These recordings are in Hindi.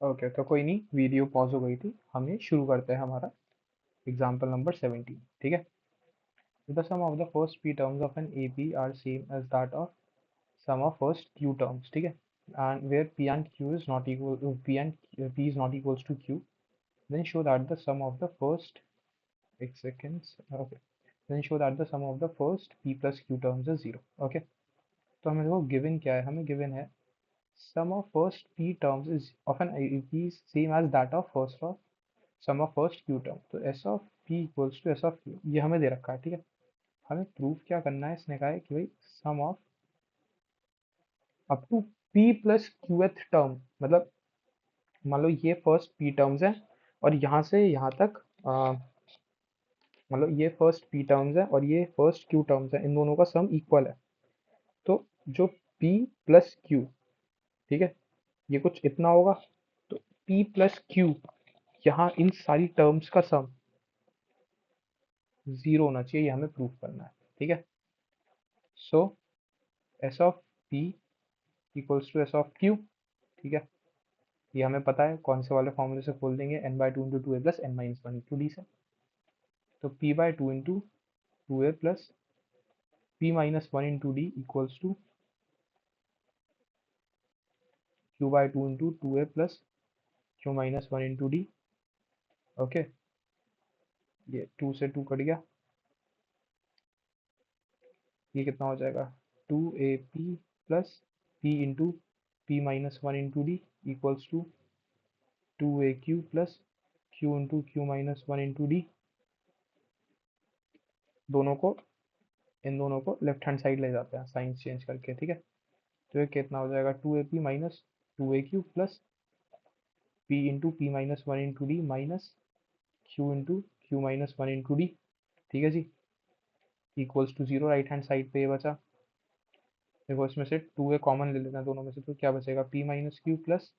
ओके, तो कोई नहीं, वीडियो पॉज हो गई थी, हमें शुरू करते हैं हमारा एग्जाम्पल नंबर 17। ठीक है। The sum of the first P terms of N A P are same as that of sum of first Q terms. ठीक है। And where P and Q is not equal, P and P is not equals to Q, then show that the sum of the first, एक seconds, okay, then show that the sum of the first p plus q terms is zero। okay, तो हमें देखो गिवन क्या है, हमें गिवन है sum of first p terms is of an AP same as that of first of sum of first q term। तो s of p equals to s of q, ये हमें दे रखा है। ठीक है। हमें प्रूफ क्या करना है, इसने कहा है कि भाई sum of up to p plus qth term, मतलब मान लो ये फर्स्ट p टर्म्स है और यहाँ से यहाँ तक मतलब ये फर्स्ट p टर्म्स है और ये फर्स्ट q टर्म्स है, इन दोनों का सम इक्वल है। तो जो p प्लस q, ठीक है, ये कुछ इतना होगा। तो p प्लस q, यहाँ इन सारी टर्म्स का सम जीरो होना चाहिए, ये हमें प्रूफ करना है। ठीक है। So S of p equals to S of q। ठीक है। ये हमें पता है, कौन से वाले फॉर्मूले से खोल देंगे, n by two into two A plus N minus one into d से। तो p by two into two A plus p minus one into D equals to q by two into two A plus q minus one into D. Okay, ये टू से टू कट गया, ये कितना हो जाएगा, two A p plus P into P minus one into D equals to two A Q plus Q into Q minus one into D. दोनों को, इन दोनों को लेफ्ट हैंड साइड ले जाते हैं साइंस चेंज करके। ठीक है। तो ये कितना हो जाएगा, टू ए पी माइनस टू ए Q plus P into P minus one into D minus Q into Q minus one into D. ठीक है जी। Equals to zero, right hand side पे ये बचा। देखो इसमें से टू ए कॉमन ले लेते हैं दोनों में से, तो क्या बचेगा, पी माइनस क्यू प्लस,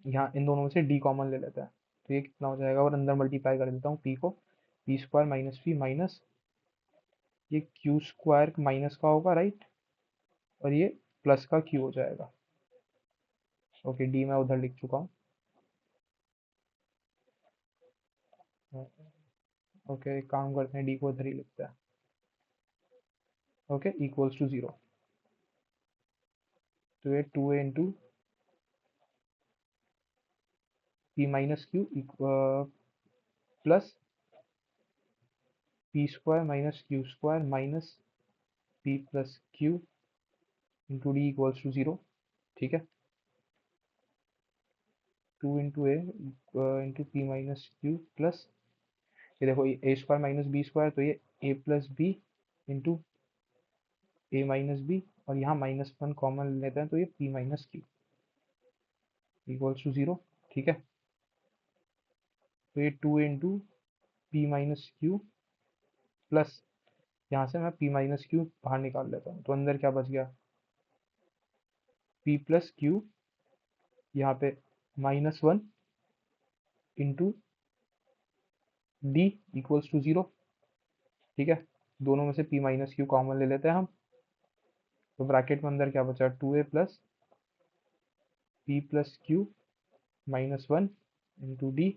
यहाँ इन दोनों में से डी कॉमन ले लेते हैं, तो ये कितना हो जाएगा, और अंदर मल्टीप्लाई कर देता हूँ पी को, P square minus P minus ये क्यू स्क्वायर माइनस का होगा, राइट, और ये प्लस का क्यू हो जाएगा। ओके, डी मैं उधर लिख चुका हूँ। ओके, एक काम करते हैं, डी को उधर ही लिखते हैं। Okay, equals to zero. तो ये two A into P minus Q plus P square minus Q square minus P plus Q into D equals to zero. ठीक है। Two into A into P minus Q plus, ये देखो A square minus B square, तो ये A plus B into A minus B, और यहाँ माइनस वन कॉमन लेते हैं, तो ये P minus Q equals to zero. ठीक है। तो ये two into P minus Q plus, यहाँ से मैं पी माइनस क्यू बाहर निकाल लेता हूँ, तो अंदर क्या बच गया, पी प्लस क्यू, यहाँ पे minus one into D equals to zero. ठीक है। दोनों में से पी माइनस क्यू कॉमन ले लेते हैं हम, तो ब्रैकेट में अंदर क्या बचा, two A plus P plus Q minus one into D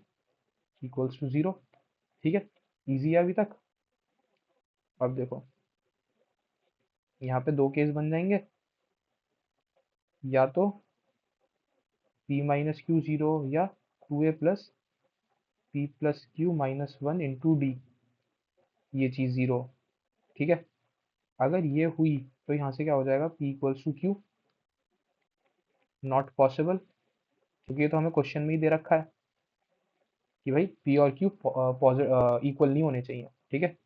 equals to zero. ठीक है। इजी है अभी तक। अब देखो, यहाँ पे दो केस बन जाएंगे, या तो पी माइनस क्यू जीरो या टू ए plus P plus Q minus one into D, ये चीज़ जीरो। ठीक है। अगर ये हुई तो यहाँ से क्या हो जाएगा, p equals to q, not possible, क्योंकि ये तो हमें क्वेश्चन में ही दे रखा है कि भाई पी और क्यू इक्वल नहीं होने चाहिए। ठीक है।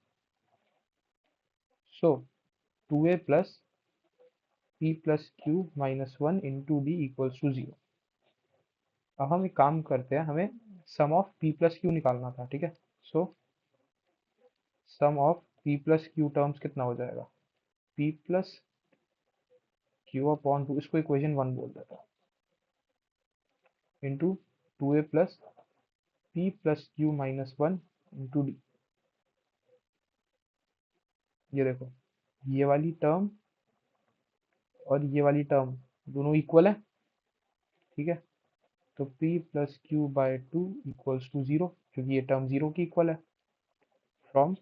So two A plus P plus Q minus one into D equals to zero. अब हम एक काम करते हैं, हमें sum of P plus Q निकालना था। ठीक है। So sum of P plus Q terms कितना हो जाएगा, P plus Q upon two, इसको इक्वेशन वन बोल देता हूँ, इंटू टू ए plus P plus Q minus one into D. ये देखो, ये वाली टर्म और ये वाली टर्म दोनों इक्वल है, ठीक है। तो p plus q by two equals to zero, क्योंकि ये टर्म जीरो की इक्वल है, फ्रॉम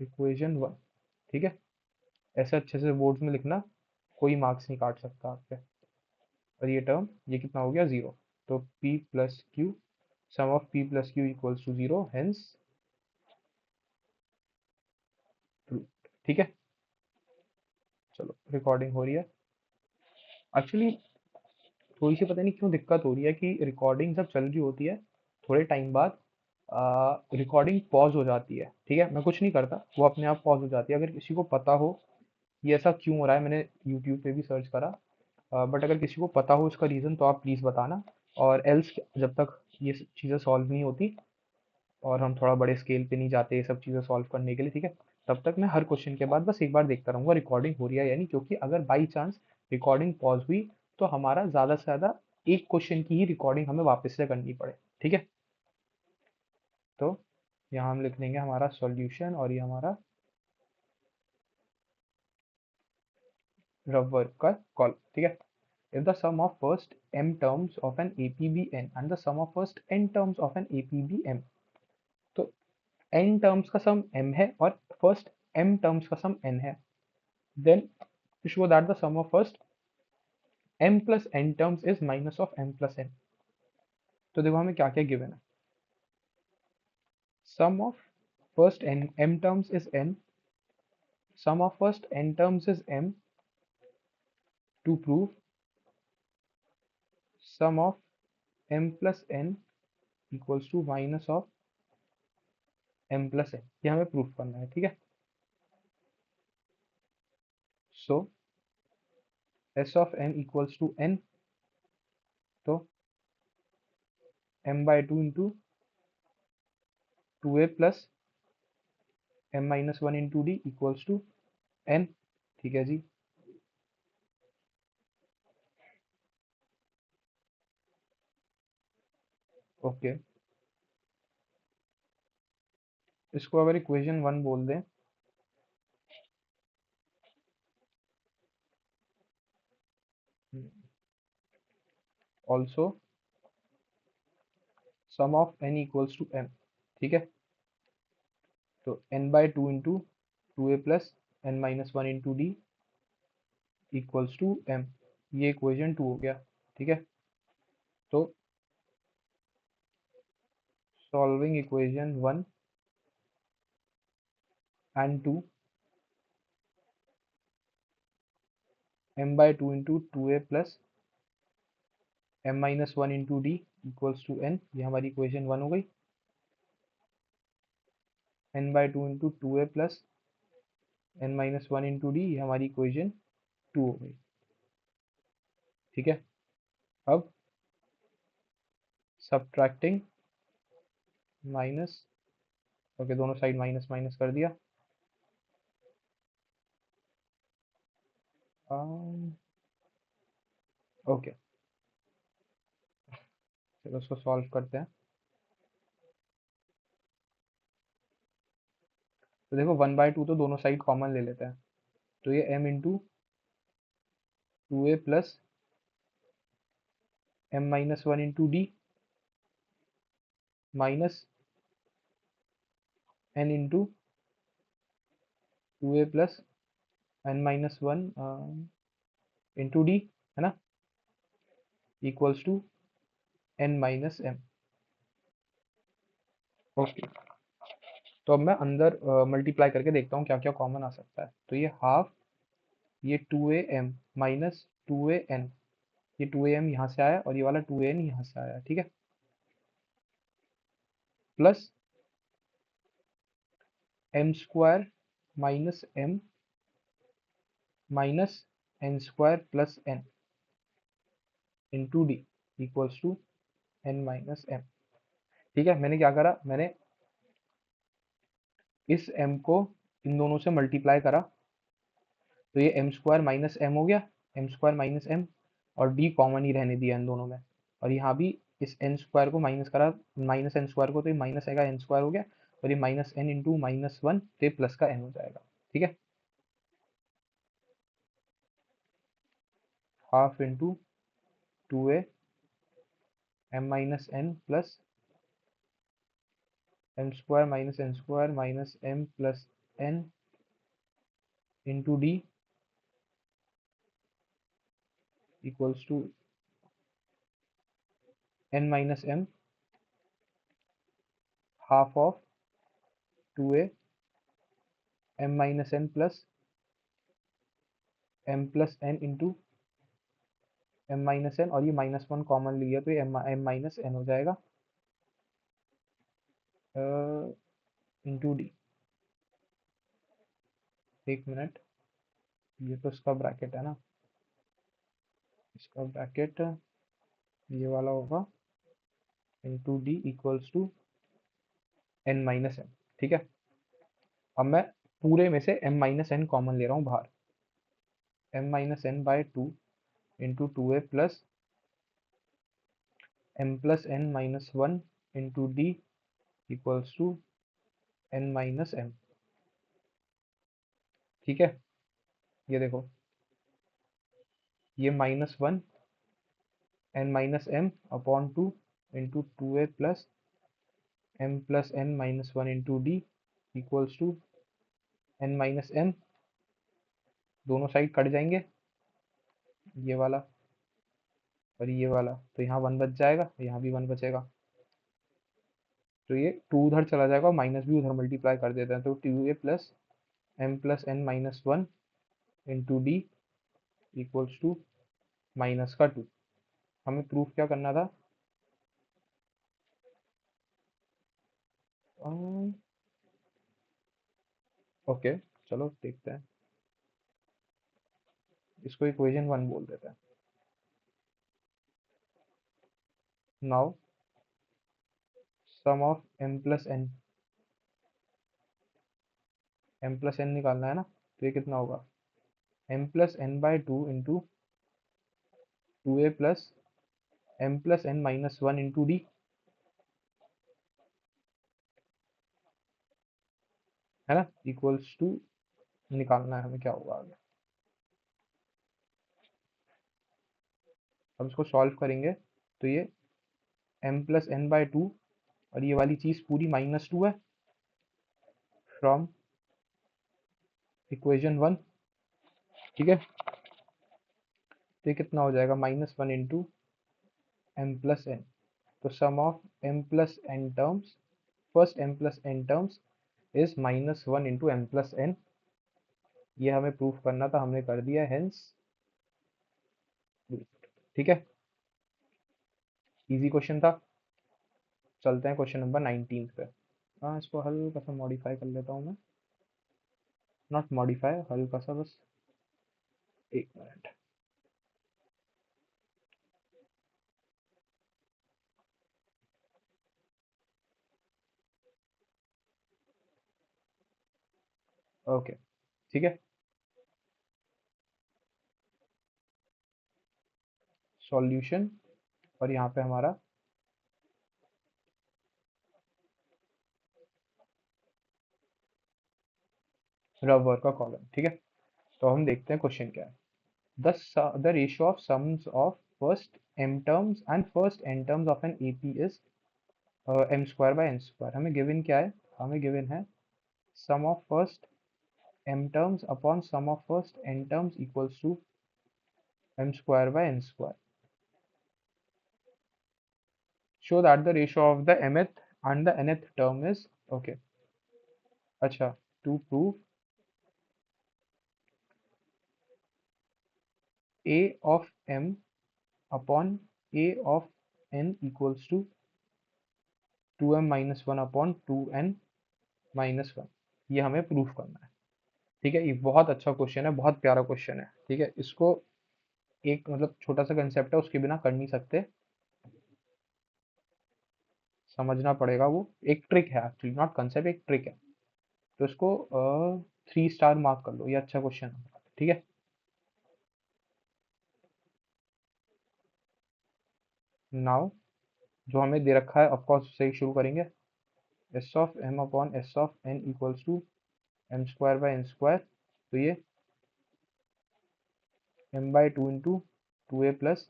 इक्वेशन वन। ठीक है, ऐसे अच्छे से बोर्ड में लिखना, कोई मार्क्स नहीं काट सकता आपके। और ये टर्म, ये कितना हो गया, जीरो। तो p plus q, sum of p plus q equals to zero, hence true. ठीक है, चलो रिकॉर्डिंग हो रही है। एक्चुअली थोड़ी सी पता नहीं क्यों दिक्कत हो रही है कि रिकॉर्डिंग जब चल रही होती है, थोड़े टाइम बाद रिकॉर्डिंग पॉज हो जाती है। ठीक है, मैं कुछ नहीं करता, वो अपने आप पॉज हो जाती है। अगर किसी को पता हो ये ऐसा क्यों हो रहा है, मैंने यूट्यूब पे भी सर्च करा, बट अगर किसी को पता हो इसका रीज़न तो आप प्लीज़ बताना। और एल्स जब तक ये चीज़ें सॉल्व नहीं होती और हम थोड़ा बड़े स्केल पे नहीं जाते ये सब चीज़ें सॉल्व करने के लिए, ठीक है, तब तक मैं हर क्वेश्चन के बाद बस एक बार देखता रहूँगा रिकॉर्डिंग हो रही है या नहीं। क्योंकि अगर बाई चांस रिकॉर्डिंग पॉज हुई तो हमारा ज़्यादा से ज़्यादा एक क्वेश्चन की ही रिकॉर्डिंग हमें वापस से करनी पड़े। ठीक है, तो यहाँ हम लिख देंगे हमारा सॉल्यूशन, और ये हमारा रफ वर्क का कॉल। ठीक है, if the sum of first m terms of an APBN and the sum of first n terms of an APBM, तो n टर्म्स का सम m है और फर्स्ट m टर्म्स का सम n है, then show that the sum of first m plus n terms is minus of m plus n। तो देखो हमें क्या क्या गिवन है, sum of first n m terms is n, sum of first n terms is m, to prove sum of m plus n equals to minus of m plus n, ये हमें प्रूफ करना है। ठीक है, so s of m equals to n, तो m by 2 into two A plus m minus one into D equals to n। ठीक है जी, ओके। इसको अगर इक्वेशन वन बोल दें, also sum of n equals to m। ठीक है, तो n by two into two A plus n minus one into D equals to m, ये इक्वेशन टू हो गया। ठीक है, तो solving equation one and two, m by two into two A plus m minus one into D equals to n, ये हमारी इक्वेशन वन हो गई। n by two into two A plus n minus one into D, ये हमारी इक्वेशन टू हो गई। ठीक है, अब सब्ट्रैक्टिंग माइनस, ओके दोनों साइड माइनस माइनस कर दिया। ओके, चलो उसको सॉल्व करते हैं। तो देखो वन बाय टू तो दोनों साइड कॉमन ले लेते हैं, तो ये m इंटू टू ए plus m minus one into D minus n into two ए plus n minus one into D, है ना, equals to n minus m। Okay, तो अब मैं अंदर मल्टीप्लाई करके देखता हूँ क्या क्या कॉमन आ सकता है। तो ये हाफ, ये two a m minus two a n, ये टू ए एम यहाँ से आया और ये वाला टू ए एन यहाँ से आया। ठीक है, plus m square minus m minus n square plus n into D equals to N minus m. ठीक है, मैंने क्या करा, मैंने इस m को इन दोनों से मल्टीप्लाई करा, तो ये एम स्क्वायर माइनस एम हो गया, एम स्क्वायर माइनस एम, और डी कॉमन ही रहने दिया इन दोनों में। और यहाँ भी इस एन स्क्वायर को माइनस करा, माइनस एन स्क्वायर को, तो ये माइनस का एन स्क्वायर हो गया, और ये minus n into minus one, तो ये प्लस का एन हो जाएगा। ठीक है, half into 2a m minus n plus m square minus n square minus m plus n into d equals to n minus m half of 2a m minus n plus m plus n into m minus n, और ये -1 कॉमन लिया तो ये m माइनस n हो जाएगा इंटू डी। एक मिनट, ये तो इसका ब्रैकेट है ना, इसका ब्रैकेट ये वाला होगा into D equals to n minus n। ठीक है, अब मैं पूरे में से m माइनस n कॉमन ले रहा हूँ बाहर, m minus n bye 2 into 2a plus m plus n minus 1 into D equals to n minus m। ठीक है, ये देखो, ये -1 n minus m upon 2 into 2a plus m plus n minus 1 into D equals to n minus m। दोनों साइड कट जाएंगे, ये वाला और ये वाला, तो यहाँ 1 बच जाएगा, यहाँ भी 1 बचेगा, तो ये 2 उधर चला जाएगा और माइनस भी उधर मल्टीप्लाई कर देते हैं, तो 2a plus m plus n minus 1 into D equals to minus का 2। हमें प्रूफ क्या करना था? ओके, चलो देखते हैं, इसको इक्वेशन 1 बोल देते हैं। Now sum of m plus n निकालना है ना, तो ये कितना होगा m plus n bye 2 into 2a plus m plus n minus 1 into D, है ना, इक्वल्स टू, निकालना है हमें क्या होगा आगे। अब इसको सॉल्व करेंगे तो ये m प्लस n बाय 2 और ये वाली चीज पूरी -2 है फ्रॉम इक्वेशन 1। ठीक है, तो ये कितना हो जाएगा -1 इंटू m प्लस n, तो sum of m plus n terms, first m plus n terms is -1 into m plus n। ये हमें प्रूफ करना था, हमने कर दिया, हेंस। ठीक है, इजी क्वेश्चन था। चलते हैं क्वेश्चन नंबर 19 पे। हाँ, इसको हल्का सा मॉडिफाई कर लेता हूँ मैं, नॉट मॉडिफाई, हल्का सा बस, एक मिनट। ओके, ठीक है, सॉल्यूशन, और यहाँ पे हमारा रबर का कॉलम। ठीक है, तो हम देखते हैं क्वेश्चन क्या है। The ratio of sums of first m terms and first n terms of an AP is m square by n square. हमें गिवन क्या है? हमें गिवन है sum of first m terms upon sum of first n terms equals to m square by n square. Show that the ratio of the mth and the nth term is, okay, अच्छा, to prove a of m upon a of n equals to 2m minus 1 upon 2n minus 1, ये हमें प्रूफ करना है। ठीक है, ये बहुत अच्छा क्वेश्चन है, बहुत प्यारा क्वेश्चन है। ठीक है, इसको एक मतलब छोटा सा कंसेप्ट है, उसके बिना कर नहीं सकते, समझना पड़ेगा। वो एक ट्रिक है एक्चुअली, नॉट कंसेप्ट, एक ट्रिक है, तो इसको 3 स्टार मार्क कर लो, ये अच्छा क्वेश्चन है। ठीक है, नाउ जो हमें दे रखा है, ऑफकोर्स से ही शुरू करेंगे। S of m upon s of n equals to m square by n square, तो ये m बाई 2 into 2a plus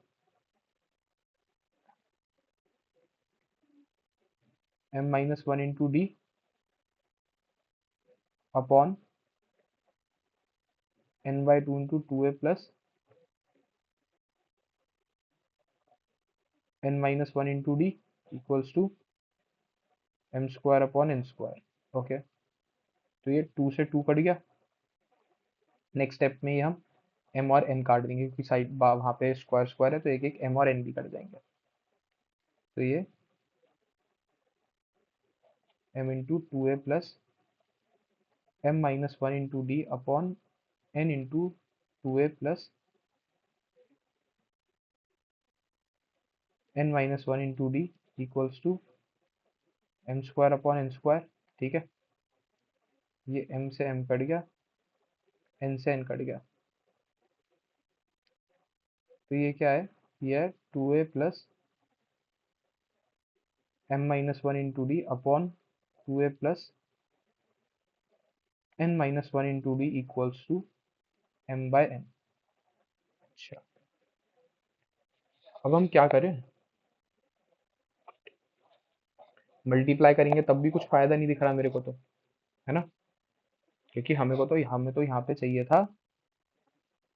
m minus one into d upon n by two into two A plus n minus one into D equals to m square upon n square. Okay, तो ये 2 से 2 कट गया। नेक्स्ट स्टेप में ये हम m और n काट देंगे क्योंकि साइड वहाँ पे स्क्वायर स्क्वायर है, तो एक एक m और n भी कट जाएंगे। तो ये m into two A plus m minus one into d upon n into two A plus n minus one into D equals to m square upon n square. ठीक है, ये m से m कट गया, n से n कट गया, तो ये क्या है, ये है two A plus m minus one into d upon two A plus n minus one into D equals to m bye n। अच्छा, अब हम क्या करें, मल्टीप्लाई करेंगे तब भी कुछ फायदा नहीं दिख रहा मेरे को तो, है ना, क्योंकि हमें तो यहाँ पे चाहिए था,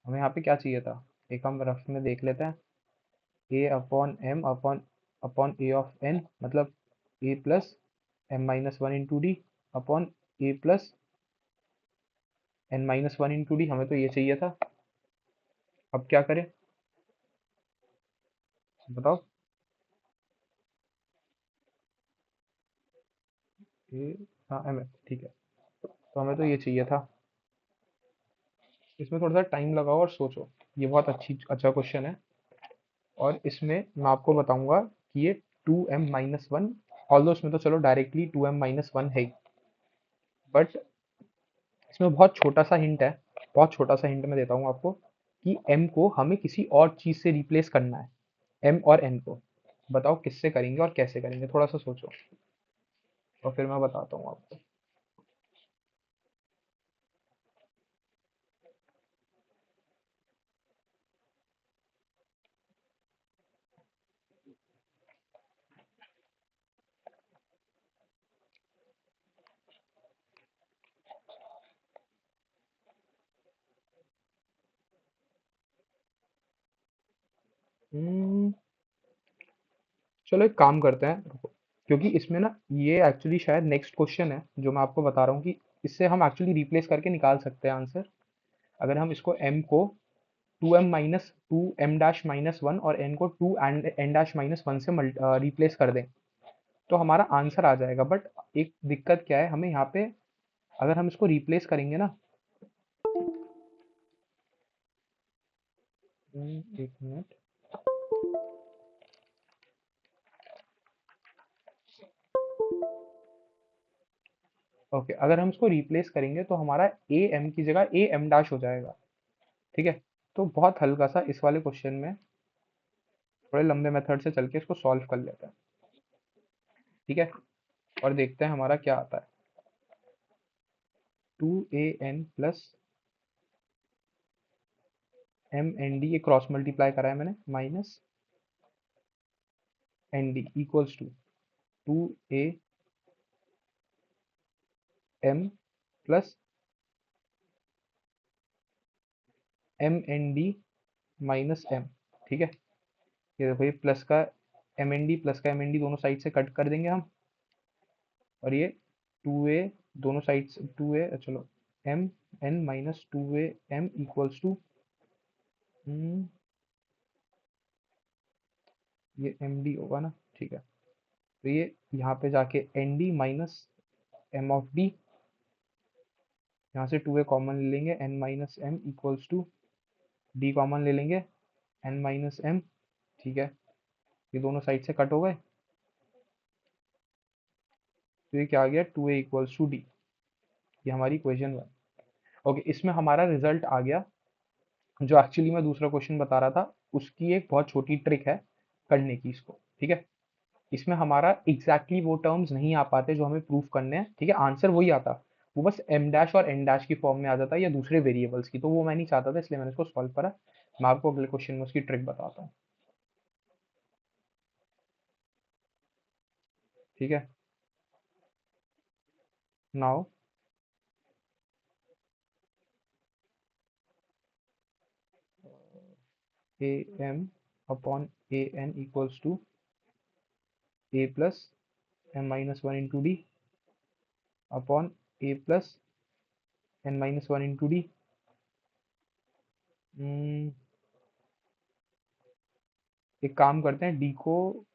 हमें यहाँ पे क्या चाहिए था, एक हम रफ में देख लेते हैं, a upon m upon upon a of n, मतलब a plus m minus one into d upon a plus n minus one into D, हमें तो ये चाहिए था। अब क्या करें बताओ, ये हाँ एम एफ, ठीक है, तो हमें तो ये चाहिए था। इसमें थोड़ा सा टाइम लगाओ और सोचो, ये बहुत अच्छा क्वेश्चन है, और इसमें मैं आपको बताऊंगा कि ये two M minus one, although इसमें तो चलो directly two M minus one है, बट इसमें बहुत छोटा सा हिंट है, बहुत छोटा सा हिंट मैं देता हूँ आपको, कि m को हमें किसी और चीज से रिप्लेस करना है, m और n को, बताओ किससे करेंगे और कैसे करेंगे, थोड़ा सा सोचो और फिर मैं बताता हूँ आपको। हम्म, चलो एक काम करते हैं, रुको, क्योंकि इसमें ना ये एक्चुअली शायद नेक्स्ट क्वेश्चन है जो मैं आपको बता रहा हूँ कि इससे हम एक्चुअली रिप्लेस करके निकाल सकते हैं आंसर। अगर हम इसको m को two M minus two m dash minus one और n को two and n dash minus one से रिप्लेस कर दें तो हमारा आंसर आ जाएगा, बट एक दिक्कत क्या है, हमें यहाँ पे अगर हम इसको रिप्लेस करेंगे ना, एक मिनट, ओके, अगर हम इसको रिप्लेस करेंगे तो हमारा ए एम की जगह ए एम डैश हो जाएगा। ठीक है, तो बहुत हल्का सा इस वाले क्वेश्चन में थोड़े लंबे मेथड से चल के इसको सॉल्व कर लेते हैं। ठीक है, और देखते हैं हमारा क्या आता है। Two a n plus m n d, ये क्रॉस मल्टीप्लाई करा है मैंने, minus n d equals to two a m plus m n d minus m. ठीक है, ये देखो, ये प्लस का एम एन डी प्लस का एम एन डी दोनों साइड से कट कर देंगे हम, और ये टू ए दोनों साइड से टू ए, चलो m n minus two a m equals to, ये एम डी होगा ना, ठीक है, तो ये यहाँ पे जाके n d minus m of d, यहाँ से टू ए कॉमन ले लेंगे, n minus m equals to d common ले लेंगे, एन माइनस एम। ठीक है, ये दोनों साइड से कट हो गए, तो ये क्या आ गया, two a equals to d, ये हमारी इक्वेशन वन। ओके, इसमें हमारा रिजल्ट आ गया, जो एक्चुअली मैं दूसरा क्वेश्चन बता रहा था उसकी एक बहुत छोटी ट्रिक है करने की इसको। ठीक है, इसमें हमारा एग्जैक्टली वो टर्म्स नहीं आ पाते जो हमें प्रूफ करने हैं, ठीक है, आंसर वही आता, वो बस एम डैश और एन डैश की फॉर्म में आ जाता है या दूसरे वेरिएबल्स की, तो वो मैं नहीं चाहता था, इसलिए मैंने इसको सॉल्व करा। मैं आपको अगले क्वेश्चन में उसकी ट्रिक बताता हूँ। ठीक है, now a M upon A N equals to A plus N minus one into d upon A plus N minus one into d. एक काम करते हैं, डी को,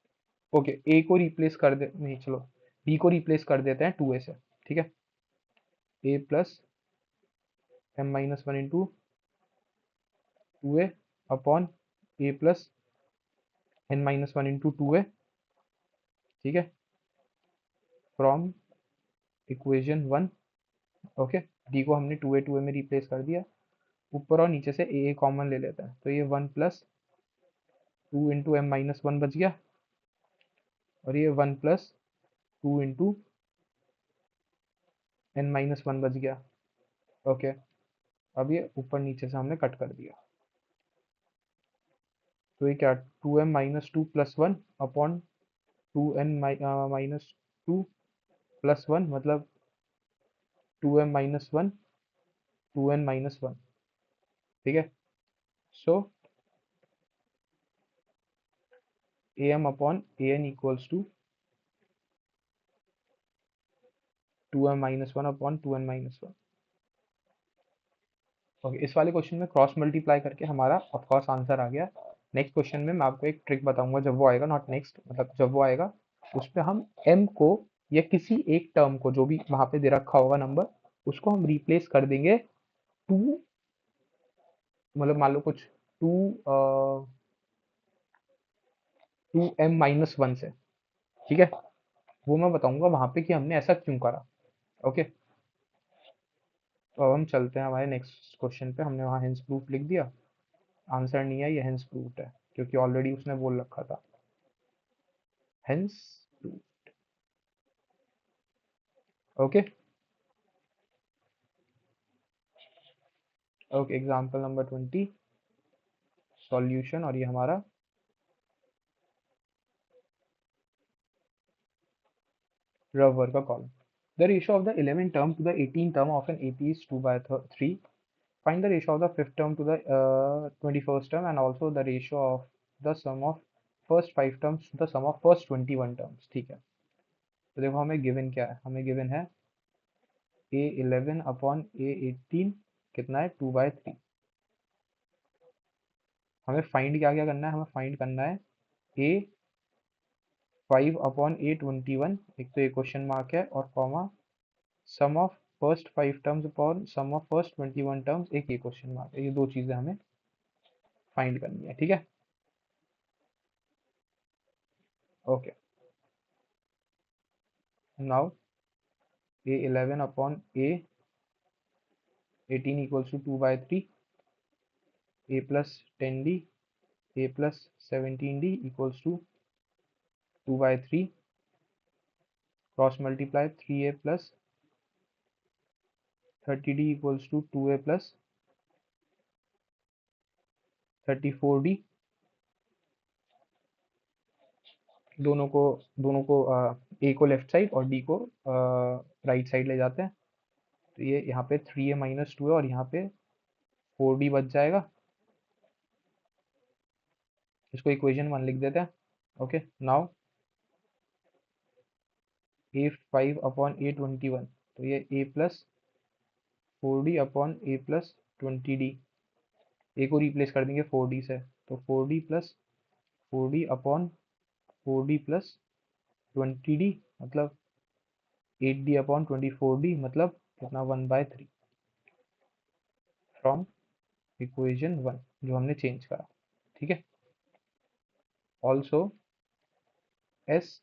ओके ए को रिप्लेस कर दे, नहीं चलो, डी को रिप्लेस कर देते हैं टू ए से। ठीक है, A plus M minus one into two A upon A plus N minus one into two A. ठीक है, from equation one. Okay, D को हमने टू ए में रिप्लेस कर दिया, ऊपर और नीचे से ए कॉमन ले लेते हैं, तो ये one plus two into m minus one बच गया, और ये one plus two into n minus one बच गया। ओके, अब ये ऊपर नीचे से हमने कट कर दिया, तो ये क्या, two M minus two plus one upon two N minus two plus one, मतलब two M minus one, two N minus one. ठीक है, so A M upon A N equals to two M minus one upon two N minus one. Okay, इस वाले क्वेश्चन में क्रॉस मल्टीप्लाई करके हमारा ऑफकोर्स आंसर आ गया। नेक्स्ट क्वेश्चन में मैं आपको एक ट्रिक बताऊंगा, जब वो आएगा, नॉट नेक्स्ट, मतलब जब वो आएगा, उस पर हम m को या किसी एक टर्म को जो भी वहां पे दे रखा होगा नंबर, उसको हम रिप्लेस कर देंगे टू, मतलब मान लो कुछ two two M minus one से। ठीक है, वो मैं बताऊंगा वहां पे कि हमने ऐसा क्यों करा। ओके, तो अब हम चलते हैं हमारे नेक्स्ट क्वेश्चन पे। हमने वहाँ हेंस प्रूफ लिख दिया, आंसर नहीं है, ये हेंस प्रूफ है, क्योंकि ऑलरेडी उसने बोल रखा था hence proof. Okay, okay, example number 20 solution, और ये हमारा रबर का column. The ratio of the 11 term to the 18 term of an AP is 2/3. Find the ratio of the fifth term to the 21st term, and also the ratio of the sum of first 5 terms to the sum of first 21 terms. ठीक है, तो देखो हमें गिवन क्या है, हमें गिवन है A11 अपॉन A18 कितना है, 2/3। हमें फाइंड क्या क्या करना है, हमें फाइंड करना है A5 अपॉन A21, एक तो ये क्वेश्चन मार्क है, और comma sum of first 5 terms upon sum of first 21 terms, एक ये क्वेश्चन मार्क है। ये दो चीजें हमें फाइंड करनी है। ठीक है, okay, now A11 upon A18 equals to 2/3, A plus 10D, A plus 17D equals to 2/3, cross multiply 3A plus 30D equals to 2A plus 34D। दोनों को A को लेफ्ट साइड और D को राइट साइड ले जाते हैं, तो ये यहाँ पे 3A माइनस टू है, और यहाँ पे 4D बच जाएगा। इसको इक्वेशन वन लिख देते हैं। Okay, now A5 upon A21, तो ये A plus 4D upon A plus 20D। ए को रिप्लेस कर देंगे 4D से, तो 4D plus 4D upon 4D plus 20D, मतलब 8D अपॉन 24D, मतलब कितना, 1/3, फ्रॉम इक्वेशन वन जो हमने चेंज करा। ठीक है, also S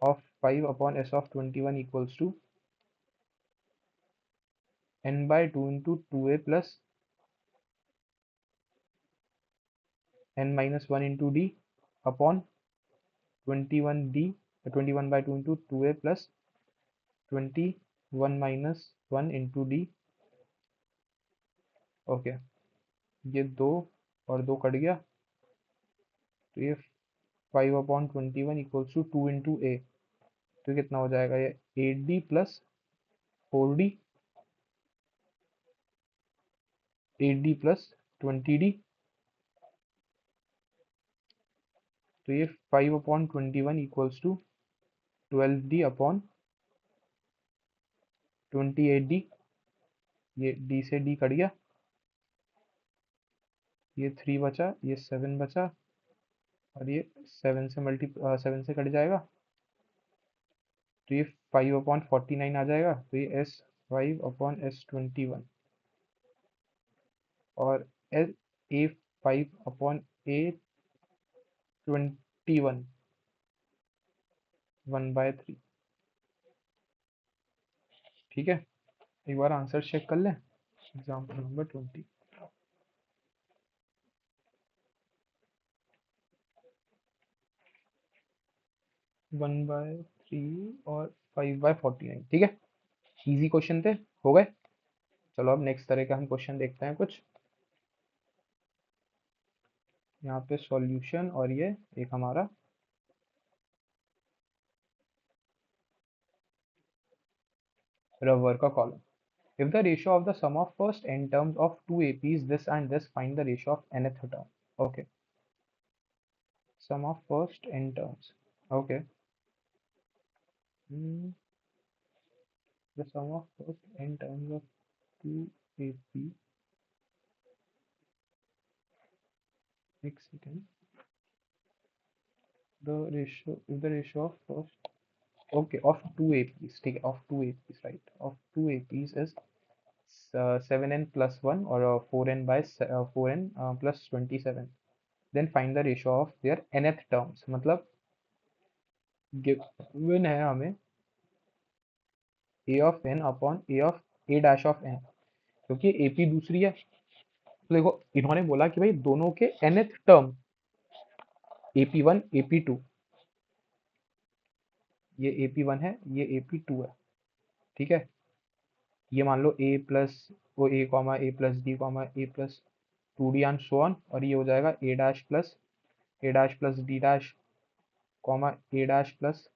of 5 upon S of 21 equals to n/2 into 2A plus n-1 into D upon 21D, 21/2 into 2A plus 20 1 minus 1 into D. Okay, ये 2 और 2 कट गया, तो ये 5/21 इक्वल्स टू 2 इंटू ए। तो कितना हो जाएगा ये 8D plus 4D, 8D plus 20D। तो ये 5/21 equals to 12D upon 28D। ये D से D कट गया, ये 3 बचा, ये 7 बचा, और ये 7 से कट जाएगा, तो ये 5/49 आ जाएगा। तो ये S5/S21 और A5/A21 1/3। ठीक है, एक बार आंसर चेक कर लें। Example number 20। 1/3 और 5/49। ठीक है, इजी क्वेश्चन थे, हो गए। चलो अब नेक्स्ट तरह का हम क्वेश्चन देखते हैं कुछ। यहाँ पे सॉल्यूशन, और ये एक हमारा रबर का column. If the ratio of the sum of first n terms of two AP is this and this, find the ratio of nth term. Okay, sum of first n terms. Okay, the sum of first n terms of two AP. Next second, the ratio, if the ratio of first, okay, of two APs, ठीक है, of two APs, right, of two APs is 7n plus 1 or 4n by 4n plus 27, then find the ratio of their nth terms। मतलब गिवन है हमें a of n upon a of a dash of n, क्योंकि AP दूसरी है। तो देखो इन्होंने बोला कि भाई दोनों के nth टर्म AP1 AP2, ये AP1 है, ये AP2 है। ठीक है, ये मान लो a प्लस वो a comma a plus d comma a plus 2d and so on, और ये हो जाएगा a dash plus d dash comma a dash plus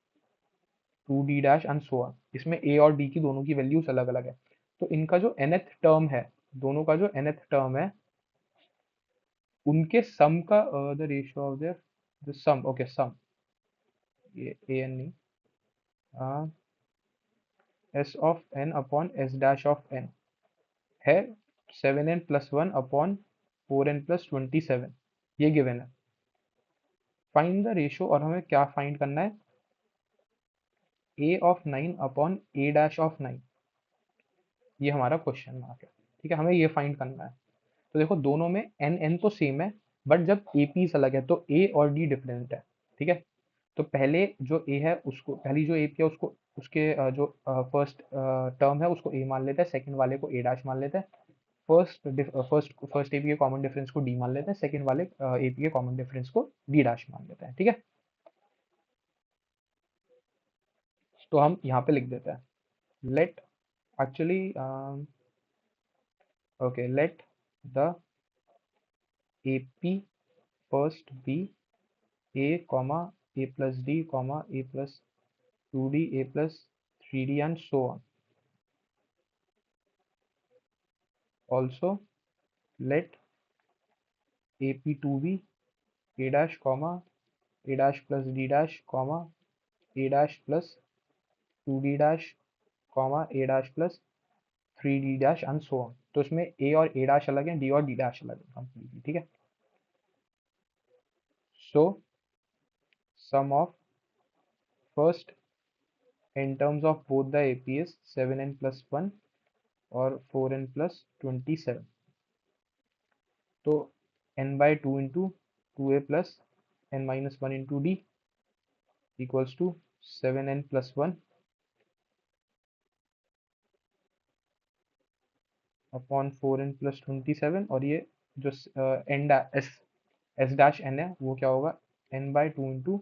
2d dash and so on. इसमें a और d की दोनों की वैल्यूज अलग अलग है। तो इनका जो nth टर्म है, दोनों का जो nth टर्म है, उनके सम का the ratio of their the sum. Okay, sum, ये ए एन नहीं, S of N upon S dash of N है 7n plus 1 upon 4n plus 27। ये गिवन है। फाइंड द रेशियो, और हमें क्या फाइंड करना है, a of 9 upon a dash of 9। ये हमारा क्वेश्चन मार्क है। ठीक है, हमें ये फाइंड करना है। तो देखो दोनों में n तो सेम है, बट जब APs अलग है तो a और d डिफरेंट है। ठीक है, तो पहले जो a है उसको, पहली जो AP है उसको, उसके जो फर्स्ट टर्म है उसको a मान लेते हैं, सेकंड वाले को a डैश मान लेते हैं। फर्स्ट AP के कॉमन डिफरेंस को d मान लेते हैं, सेकंड वाले AP के कॉमन डिफरेंस को d डैश मान लेते हैं। ठीक है, तो हम यहाँ पे लिख देते हैं, let actually okay, let the AP first be a comma a plus d comma a plus 2d a plus 3d and so on. Also let AP2 be a dash comma a dash plus d dash comma a dash plus 2d dash comma a dash plus 3d dash and so on। तो इसमें a और a dash अलग है, d और d dash अलग है completely। ठीक है, so sum of first in terms of both the AP is 7n plus 1 और 4n plus 27। तो n by 2 into 2a plus n minus 1 into d equals to 7n plus 1 upon 4n plus 27। और ये जो n s s dash n है वो क्या होगा, n by 2 into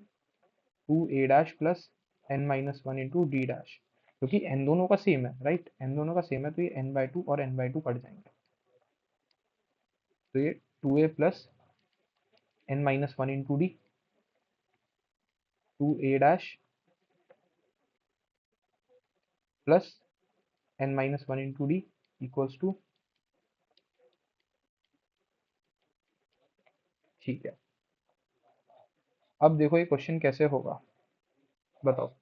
2a dash plus n minus 1 into d dash. क्योंकि n दोनों का सेम है, राइट, n दोनों का सेम है, तो ये n/2 और n/2 कट जाएंगे, तो ये 2a plus n-1 into d, 2a dash plus n-1 into D equals to, ठीक है। अब देखो ये क्वेश्चन कैसे होगा, बताओ,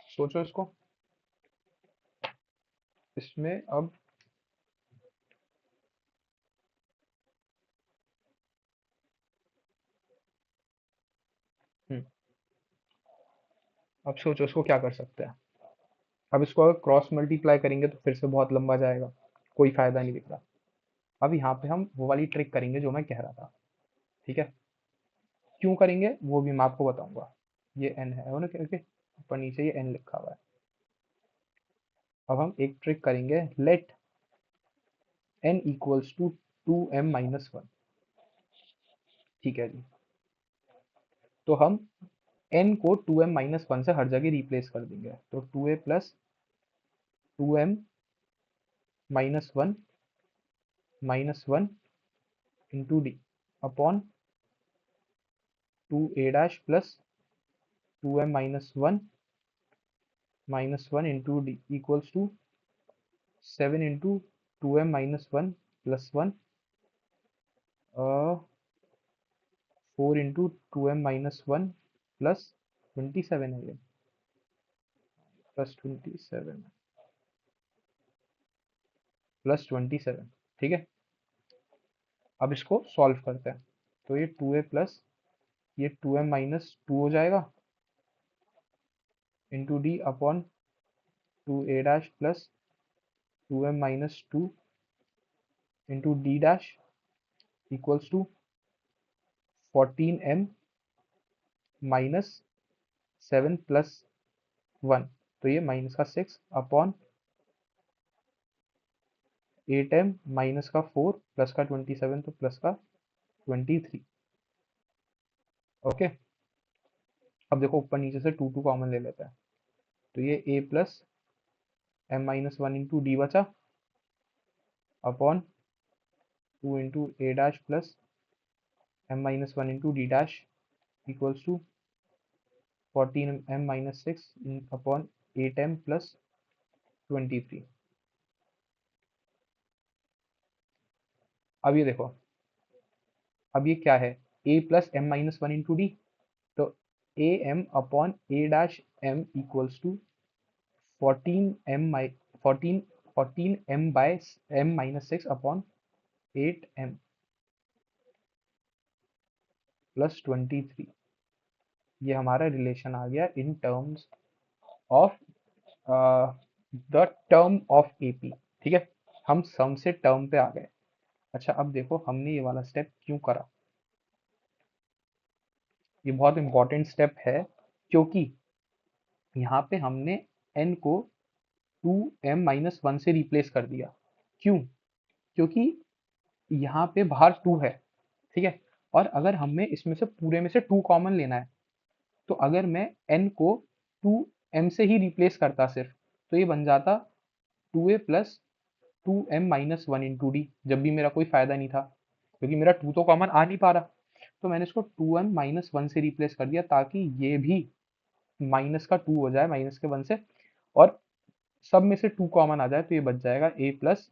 सोचो इसको। इसमें अब अब सोचो इसको क्या कर सकते हैं। अब इसको अगर क्रॉस मल्टीप्लाई करेंगे तो फिर से बहुत लंबा जाएगा, कोई फायदा नहीं दिख रहा। अब यहाँ पे हम वो वाली ट्रिक करेंगे जो मैं कह रहा था, ठीक है। क्यों करेंगे वो भी मैं आपको बताऊंगा। ये n है ना, क्योंकि ऊपर नीचे ये n लिखा हुआ है। अब हम एक ट्रिक करेंगे, late n equals to 2m-1, ठीक है जी। तो हम n को 2m-1 से हर जगह रिप्लेस कर देंगे, तो 2a plus 2m-1 -1 into d upon 2a dash plus 2m-1 -1 into D equals to 7 into 2m-1 plus 1, 4 into 2m-1 plus 27 है ये, प्लस 27 प्लस 27, ठीक है। अब इसको सॉल्व करते हैं, तो ये 2a प्लस ये 2m-2 हो जाएगा into d upon 2a dash plus 2m-2 into D dash equals to 14m minus 7 plus 1, तो ये माइनस का 6 अपॉन 8m माइनस का 4 प्लस का 27, तो प्लस का 23, ओके। अब देखो ऊपर नीचे से 2 कॉमन ले लेते हैं, तो ये a plus m-1 into D बचा upon 2 into A dash plus m-1 into D dash equals to 14m-6 upon 8m plus 23। अब ये देखो, अब ये क्या है, a plus m-1 into D, तो a M upon A dash m equals to 14 14 m by m-6 upon 8m plus 23। ये हमारा रिलेशन आ गया in terms of the term of AP, ठीक है। हम सम से टर्म पे आ गए। अच्छा अब देखो हमने ये वाला स्टेप क्यों करा, ये बहुत इंपॉर्टेंट स्टेप है, क्योंकि यहाँ पे हमने n को 2m-1 से रिप्लेस कर दिया। क्यों? क्योंकि यहाँ पे बाहर 2 है, ठीक है। और अगर हमें इसमें से पूरे में से 2 कॉमन लेना है, तो अगर मैं n को 2m से ही रिप्लेस करता सिर्फ, तो ये बन जाता 2a plus 2m-1 into D, जब भी मेरा कोई फायदा नहीं था, क्योंकि मेरा 2 तो कॉमन आ नहीं पा रहा। तो मैंने इसको 2m-1 से रिप्लेस कर दिया, ताकि ये भी माइनस का 2 हो जाए, माइनस के 1 से, और सब में से 2 कॉमन आ जाए, तो ये बच जाएगा a plus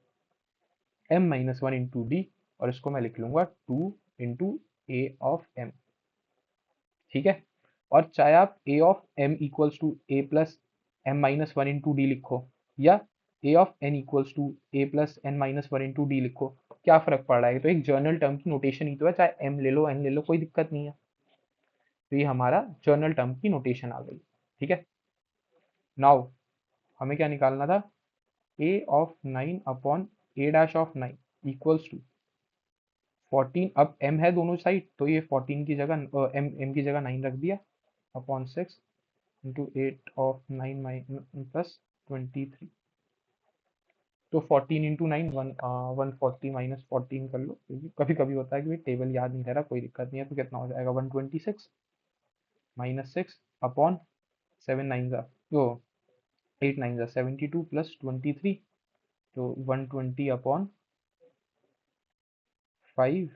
m-1 into D, और इसको मैं लिख लूंगा 2 इंटू ए ऑफ m, ठीक है। और चाहे आप a of m equals to a plus m-1 into d लिखो, या a of n equals to a plus n-1 into d लिखो, क्या फर्क पड़ रहा है, तो एक जर्नल टर्म की नोटेशन ही तो है, चाहे m ले लो n ले लो, कोई दिक्कत नहीं है। तो ये हमारा जर्नल टर्म की नोटेशन आ गई, ठीक है। नाउ हमें क्या निकालना था, a of 9 upon a dash of 9 equals to 14, अब m है दोनों साइड, तो ये 14 की जगह m की जगह 9 रख दिया अपॉन 6 इंटू 8 ऑफ 9 प्लस 23। तो 14 इंटू 9 140 माइनस 14 कर लो, क्योंकि कभी कभी होता है कि भाई टेबल याद नहीं रह रहा, कोई दिक्कत नहीं है। तो कितना हो जाएगा 126 माइनस 6 अपॉन 7 9 का वो 8 9 जा 72 प्लस 23, तो 120 अपॉन 5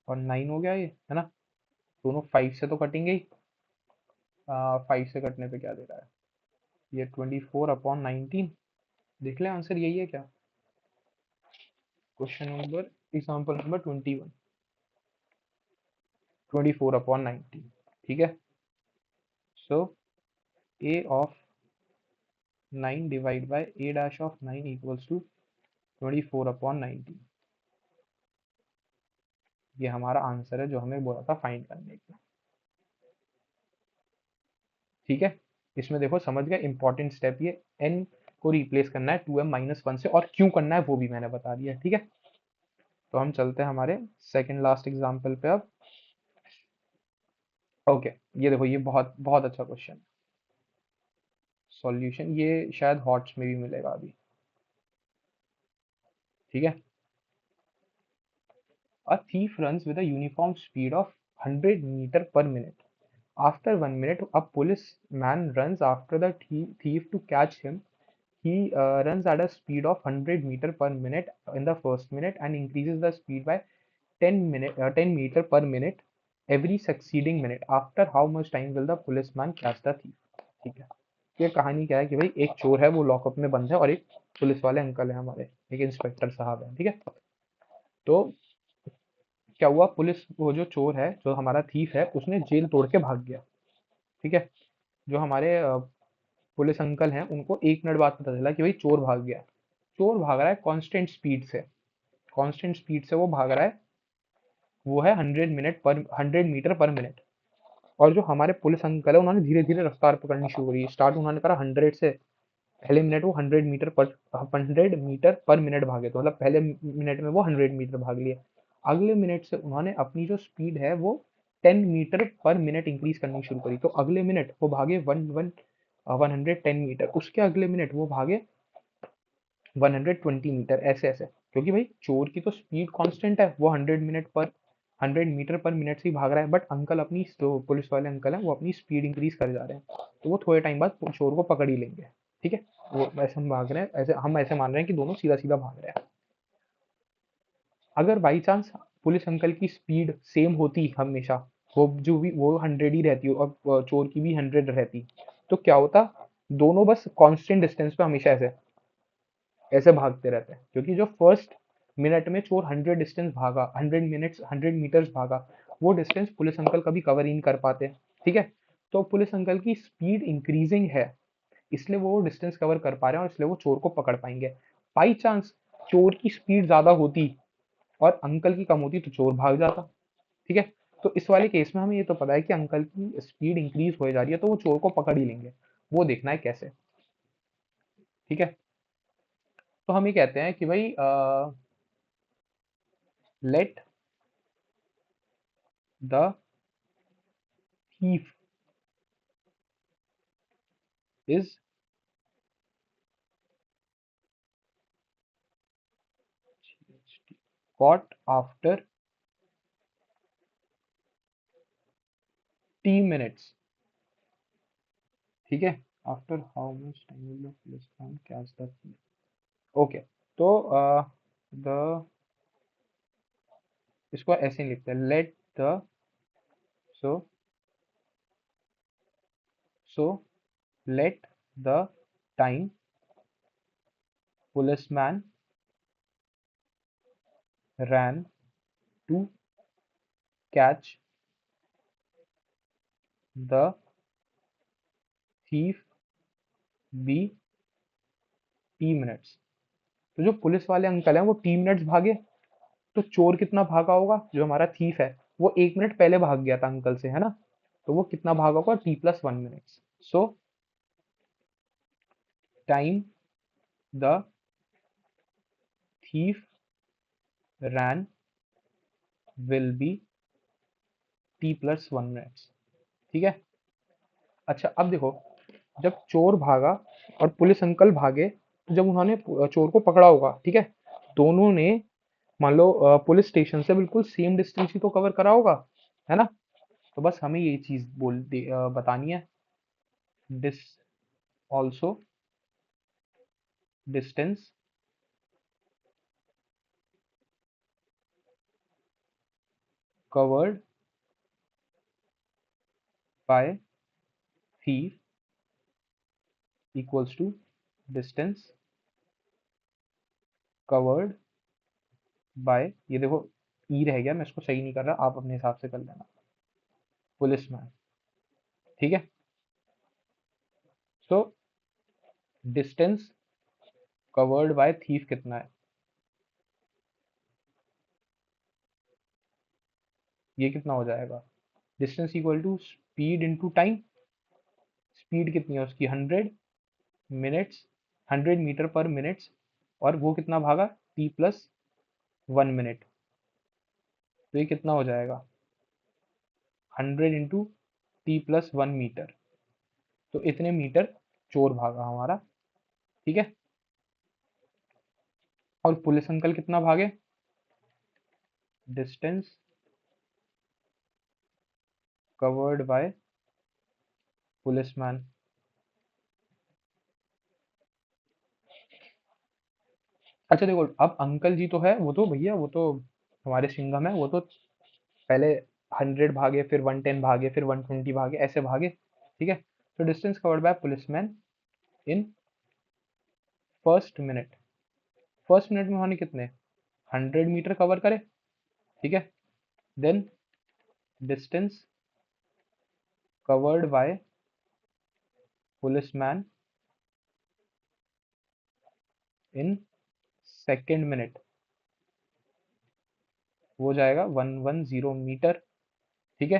और 9 हो गया ये, है ना। दोनों 5 से तो कटेंगे ही। 5 से कटने पे क्या दे रहा है ये, 24/19। देख ले आंसर यही है क्या। Question number, example number 21, 24/19। ठीक है। So A of 9 divide by A dash of 9 equals to 24/19। ये हमारा आंसर है जो हमें बोला था फाइंड करने का। ठीक है। इसमें देखो समझ गए, इंपॉर्टेंट स्टेप ये, एन को रिप्लेस करना है 2m-1 से, और क्यों करना है वो भी मैंने बता दिया। ठीक है। तो हम चलते हैं हमारे सेकंड लास्ट एग्जाम्पल पे अब। ओके, ये देखो, ये बहुत बहुत अच्छा क्वेश्चन। सॉल्यूशन ये शायद हॉट्स में भी मिलेगा अभी। ठीक है। अ thief runs with a uniform speed of 100 meter per minute. After 1 minute, a policeman runs after the thief to catch him. He runs at a speed of 100 meter per minute in the first minute and increases the speed by 10 meter per minute every succeeding minute. After how much time will the policeman catch the thief? ठीक है। ये कहानी क्या है कि भाई एक चोर है, वो लॉकअप में बंद है, और एक पुलिस वाले अंकल है हमारे, एक इंस्पेक्टर साहब है। ठीक है। तो क्या हुआ, पुलिस, वो जो चोर है, जो हमारा थीफ है, उसने जेल तोड़ के भाग गया। ठीक है। जो हमारे पुलिस अंकल हैं, उनको 1 मिनट बाद पता चला कि भाई चोर भाग गया। चोर भाग रहा है कांस्टेंट स्पीड से, कांस्टेंट स्पीड से वो भाग रहा है। वो है 100 मीटर पर मिनट। और जो हमारे पुलिस अंकल है, उन्होंने धीरे धीरे रफ्तार पकड़नी शुरू करी। स्टार्ट उन्होंने करा 100 से। पहले मिनट वो 100 मीटर पर मिनट भागे, तो मतलब पहले मिनट में वो 100 मीटर भाग लिए। अगले मिनट से उन्होंने अपनी जो स्पीड है वो 10 मीटर पर मिनट इंक्रीज करनी शुरू करी। तो अगले मिनट वो भागे 110 मीटर, उसके अगले मिनट वो भागे 120 मीटर, ऐसे ऐसे। क्योंकि भाई चोर की तो स्पीड कांस्टेंट है, वो 100 मीटर पर मिनट से ही भाग रहा है, बट अंकल अपनी, जो पुलिस वाले अंकल हैं, वो अपनी स्पीड इंक्रीज कर जा रहे हैं। तो वो थोड़े टाइम बाद चोर को पकड़ ही लेंगे। ठीक है। वो ऐसे हम भाग रहे हैं, ऐसे हम ऐसे मान रहे हैं कि दोनों सीधा सीधा भाग रहे हैं। अगर बाई चांस पुलिस अंकल की स्पीड सेम होती हमेशा, वो जो भी वो 100 ही रहती और चोर की भी 100 रहती, तो क्या होता, दोनों बस कांस्टेंट डिस्टेंस पे हमेशा ऐसे ऐसे भागते रहते हैं। क्योंकि जो फर्स्ट मिनट में चोर 100 डिस्टेंस भागा, 100 मिनट्स 100 मीटर्स भागा, वो डिस्टेंस पुलिस अंकल कभी कवर ही नहीं कर पाते। ठीक है। तो पुलिस अंकल की स्पीड इंक्रीजिंग है, इसलिए वो डिस्टेंस कवर कर पा रहे हैं, और इसलिए वो चोर को पकड़ पाएंगे। बाई चांस चोर की स्पीड ज्यादा होती और अंकल की कम होती, तो चोर भाग जाता। ठीक है। तो इस वाले केस में हमें ये तो पता है कि अंकल की स्पीड इंक्रीज हो जा रही है, तो वो चोर को पकड़ ही लेंगे। वो देखना है कैसे। ठीक है। तो हम ये कहते हैं कि भाई let the thief is caught after T minutes. ठीक है। After how much time will the policeman catch the thief? Okay. तो द इसको ऐसे लिखते हैं, let the, so so let the time policeman ran to catch the thief be T minutes. तो जो पुलिस वाले अंकल हैं वो T मिनट्स भागे, तो चोर कितना भागा होगा, जो हमारा थीफ है वो 1 मिनट पहले भाग गया था अंकल से, है ना। तो वो कितना भागा होगा, T+1 minutes. So time the thief ran will be T+1 minutes. ठीक है। अच्छा, अब देखो, जब चोर भागा और पुलिस अंकल भागे, तो जब उन्होंने चोर को पकड़ा होगा, ठीक है, दोनों ने, मान लो पुलिस स्टेशन से बिल्कुल सेम डिस्टेंस ही तो कवर करा होगा, है ना। तो बस हमें ये चीज बतानी है, also distance covered by thief equals to distance covered by, ये देखो ई रह गया, मैं इसको सही नहीं कर रहा, आप अपने हिसाब से कर लेना, पुलिसमैन। ठीक है, so distance covered by thief कितना है, ये कितना हो जाएगा, distance equal to speed into time. Speed कितनी है उसकी 100 मिनट्स, 100 मीटर पर मिनट्स, और वो कितना भागा, t+1 मिनट, तो ये कितना हो जाएगा 100 × t+1 मीटर, तो इतने मीटर चोर भागा हमारा। ठीक है, और पुलिस अंकल कितना भागे, डिस्टेंस कवर्ड बाय पुलिसमैन। अच्छा देखो, अब अंकल जी तो है, वो तो भैया वो तो हमारे सिंघम है, वो तो पहले 100 भागे, फिर 110 भागे, फिर 120 भागे, ऐसे भागे। ठीक है, तो distance covered by policeman in first minute, first minute में उन्होंने कितने 100 मीटर कवर करे। ठीक है, then distance covered by policeman in second minute, वो हो जाएगा 110 मीटर। ठीक है,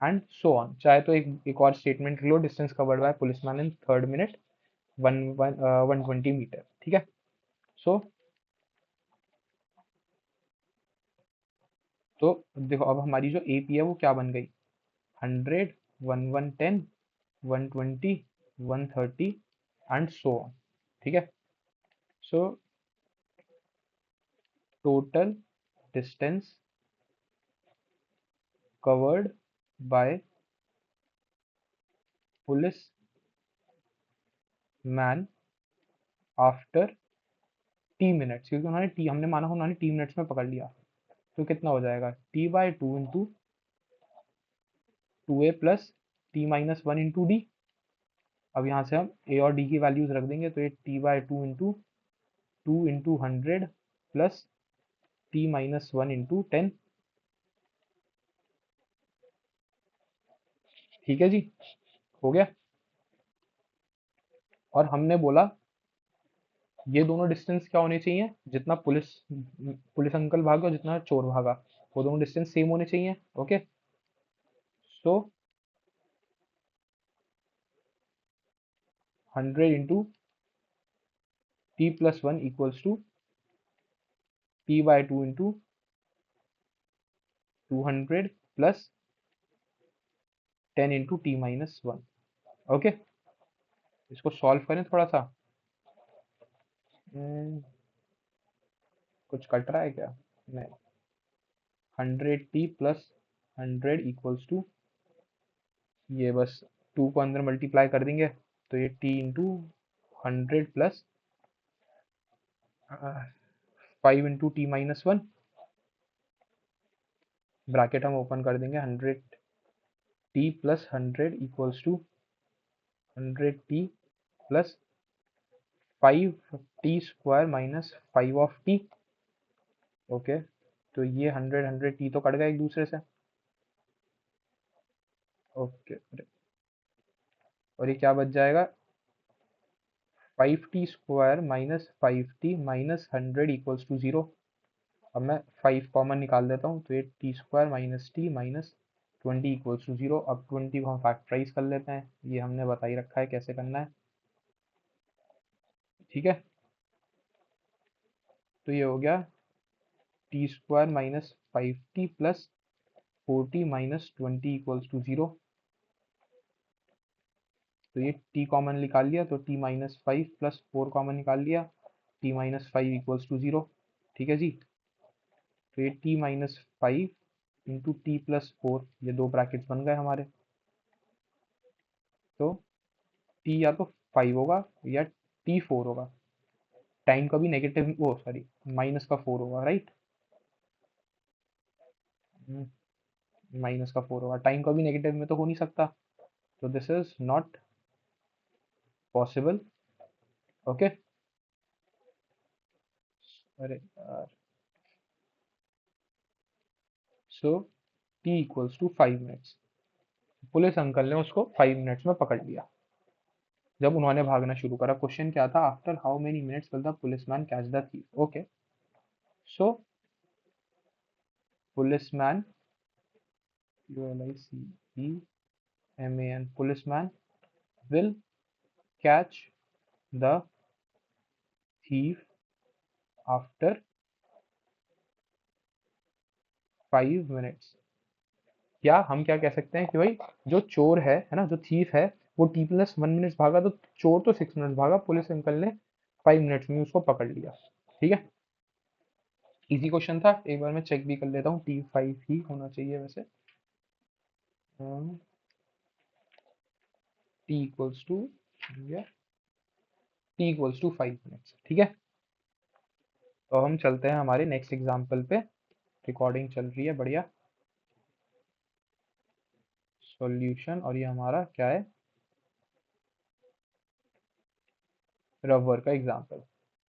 एंड सो ऑन, चाहे तो एक और स्टेटमेंट लो, distance covered by policeman in third minute 120 metre. ठीक है, सो तो देखो अब हमारी जो एपी है वो क्या बन गई, 100, 1110, 120, 130 एंड सो ऑन। ठीक है, so total distance covered bye police man after t minutes, क्योंकि उन्होंने टी, हमने माना उन्होंने t मिनट्स में पकड़ लिया, तो कितना हो जाएगा t/2 × 2a + t−1 × d। अब यहाँ से हम ए और डी की वैल्यूज रख देंगे, तो ये t/2 × 2 × 100 प्लस t−1 × 10। ठीक है जी, हो गया। और हमने बोला ये दोनों डिस्टेंस क्या होने चाहिए, जितना पुलिस पुलिस अंकल भागा और जितना चोर भागा, वो दोनों डिस्टेंस सेम होने चाहिए। Okay, so 100 × t+1 equals to t/2 × 200 plus 10 × t−1। Okay, इसको सॉल्व करें थोड़ा सा। कुछ कट रहा है क्या, नहीं, 100t+100 इक्वल्स टू, ये बस 2 को अंदर मल्टीप्लाई कर देंगे, तो ये t × 100 प्लस 5 × t−1, ब्रैकेट हम ओपन कर देंगे, 100t+100 equals to 100t+5t² - 5 t। Okay, तो ये 100 तो कट गए एक दूसरे से। ओके, और ये क्या बच जाएगा, 5t² - 5t - 100 इक्वल्स टू 0। अब मैं 5 कॉमन निकाल देता हूँ, तो ये t² - t - 20 इक्वल्स टू 0। अब 20 को हम फैक्टराइज कर लेते हैं, ये हमने बता ही रखा है कैसे करना है। ठीक है, तो ये हो गया t² - 5t plus 4t - 20 equals to 0। तो ये t कॉमन निकाल लिया, तो t-5 प्लस 4 कॉमन निकाल लिया, t-5 इक्वल्स टू 0। ठीक है जी, तो ये t-5 इंटू t+4, ये दो ब्रैकेट्स बन गए हमारे। तो t या तो 5 होगा या T4 होगा। टाइम का भी नेगेटिव, वो सॉरी, माइनस का 4 होगा, राइट। माइनस का 4 होगा, टाइम का भी नेगेटिव में तो हो नहीं सकता, तो this is not possible. Okay. अरे यार, so T equals to 5 minutes. Police uncle ने उसको 5 मिनट्स में पकड़ लिया जब उन्होंने भागना शुरू करा। क्वेश्चन क्या था, after how many minutes will the policeman catch the thief. Okay, so policeman, PULICEMAN, policeman will catch the thief after 5 minutes। या हम क्या कह सकते हैं कि भाई जो चोर है ना, जो थीफ है, वो T+1 मिनट्स भागा, तो चोर तो 6 मिनट्स भागा, पुलिस अंकल ने 5 मिनट्स में उसको पकड़ लिया। ठीक है, इजी क्वेश्चन था। एक बार मैं चेक भी कर लेता हूँ, T5 ही होना चाहिए वैसे। T equals to T = 5 minutes. ठीक है, तो हम चलते हैं हमारे नेक्स्ट एग्जाम्पल पे। रिकॉर्डिंग चल रही है, बढ़िया। सॉल्यूशन, और ये हमारा क्या है, रबर का example.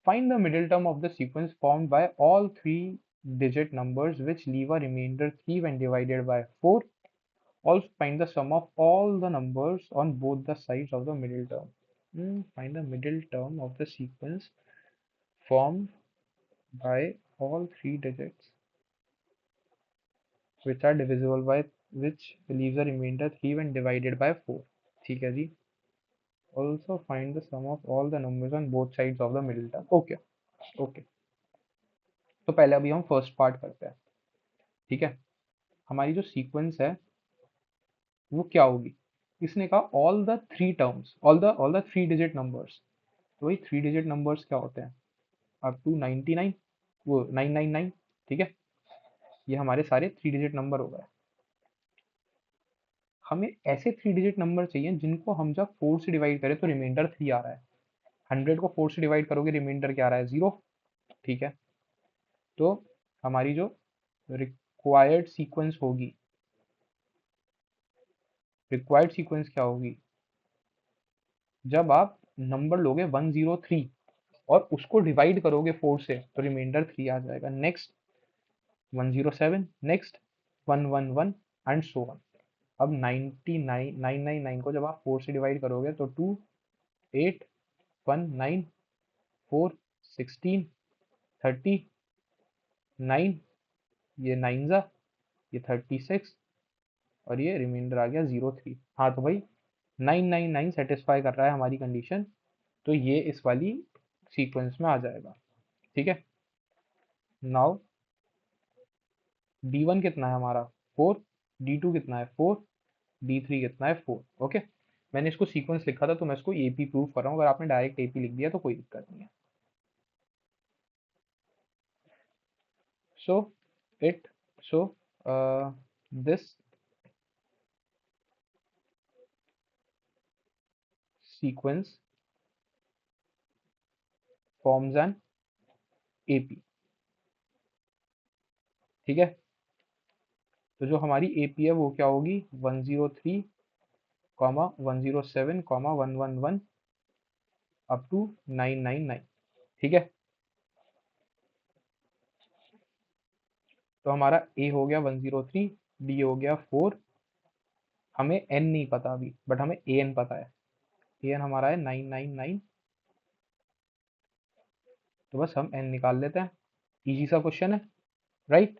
Find the middle term of the sequence formed by all 3 digit numbers which leave a remainder 3 when divided by 4. Also find the sum of all the numbers on both the sides of the middle term. Find the middle term of the sequence formed by all 3 digits which are divisible by, which leaves a remainder 3 when divided by 4. ठीक है जी। Also find the sum of all the numbers on both sides of the middle term. Okay, okay. तो पहले अभी हम फर्स्ट पार्ट करते हैं। ठीक है, हमारी जो सीक्वेंस है वो क्या होगी। इसने कहा all the 3 terms, all the 3 digit numbers. तो वही 3 digit नंबर्स क्या होते हैं, अप टू 99, वो 999। ठीक है, ये हमारे सारे 3 digit नंबर हो गए। हमें ऐसे 3 digit नंबर चाहिए जिनको हम जब 4 से डिवाइड करें तो रिमाइंडर 3 आ रहा है। 100 को 4 से डिवाइड करोगे, रिमाइंडर क्या आ रहा है, 0। ठीक है, तो हमारी जो रिक्वायर्ड सीक्वेंस होगी, रिक्वायर्ड सीक्वेंस क्या होगी, जब आप नंबर लोगे 103 और उसको डिवाइड करोगे 4 से तो रिमाइंडर 3 आ जाएगा। Next 107, next 111 and so on. अब 999 को जब आप 4 से डिवाइड करोगे तो 2, 8, 1, 9, 4, 16, 30, 9, ये 9 जा, ये 36, और ये रिमाइंडर आ गया 03। हाँ तो भाई 999 सेटिस्फाई कर रहा है हमारी कंडीशन, तो ये इस वाली सीक्वेंस में आ जाएगा। ठीक है, नाउ D1 कितना है हमारा, 4, D2 कितना है, 4, D3 कितना है, 4। ओके, मैंने इसको सीक्वेंस लिखा था तो मैं इसको AP प्रूव कर रहा हूँ, अगर आपने डायरेक्ट AP लिख दिया तो कोई दिक्कत नहीं है। So it so this sequence forms an AP। ठीक है, तो जो हमारी AP है वो क्या होगी, 103, 107, 111 अप टू 999। ठीक है, तो हमारा A हो गया 103, D हो गया 4, हमें N नहीं पता अभी, बट हमें AN पता है। AN हमारा है 999, तो बस हम N निकाल लेते हैं। इजी सा क्वेश्चन है, राइट।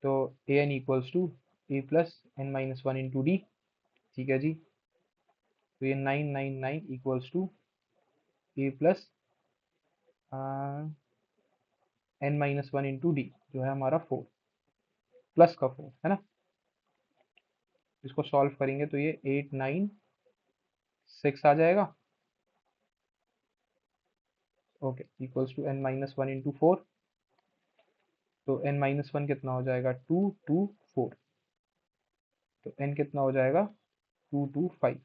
तो AN equals to A+N-1 × D। ठीक है जी, तो ये 999 इक्वल्स टू A+N-1 × D, जो है हमारा 4, प्लस का 4 है ना। इसको सॉल्व करेंगे तो ये 896 आ जाएगा। ओके, इक्वल्स टू N-1 × 4, तो N-1 कितना हो जाएगा, 2, 2, 4, तो N कितना हो जाएगा, 2, 2, 5।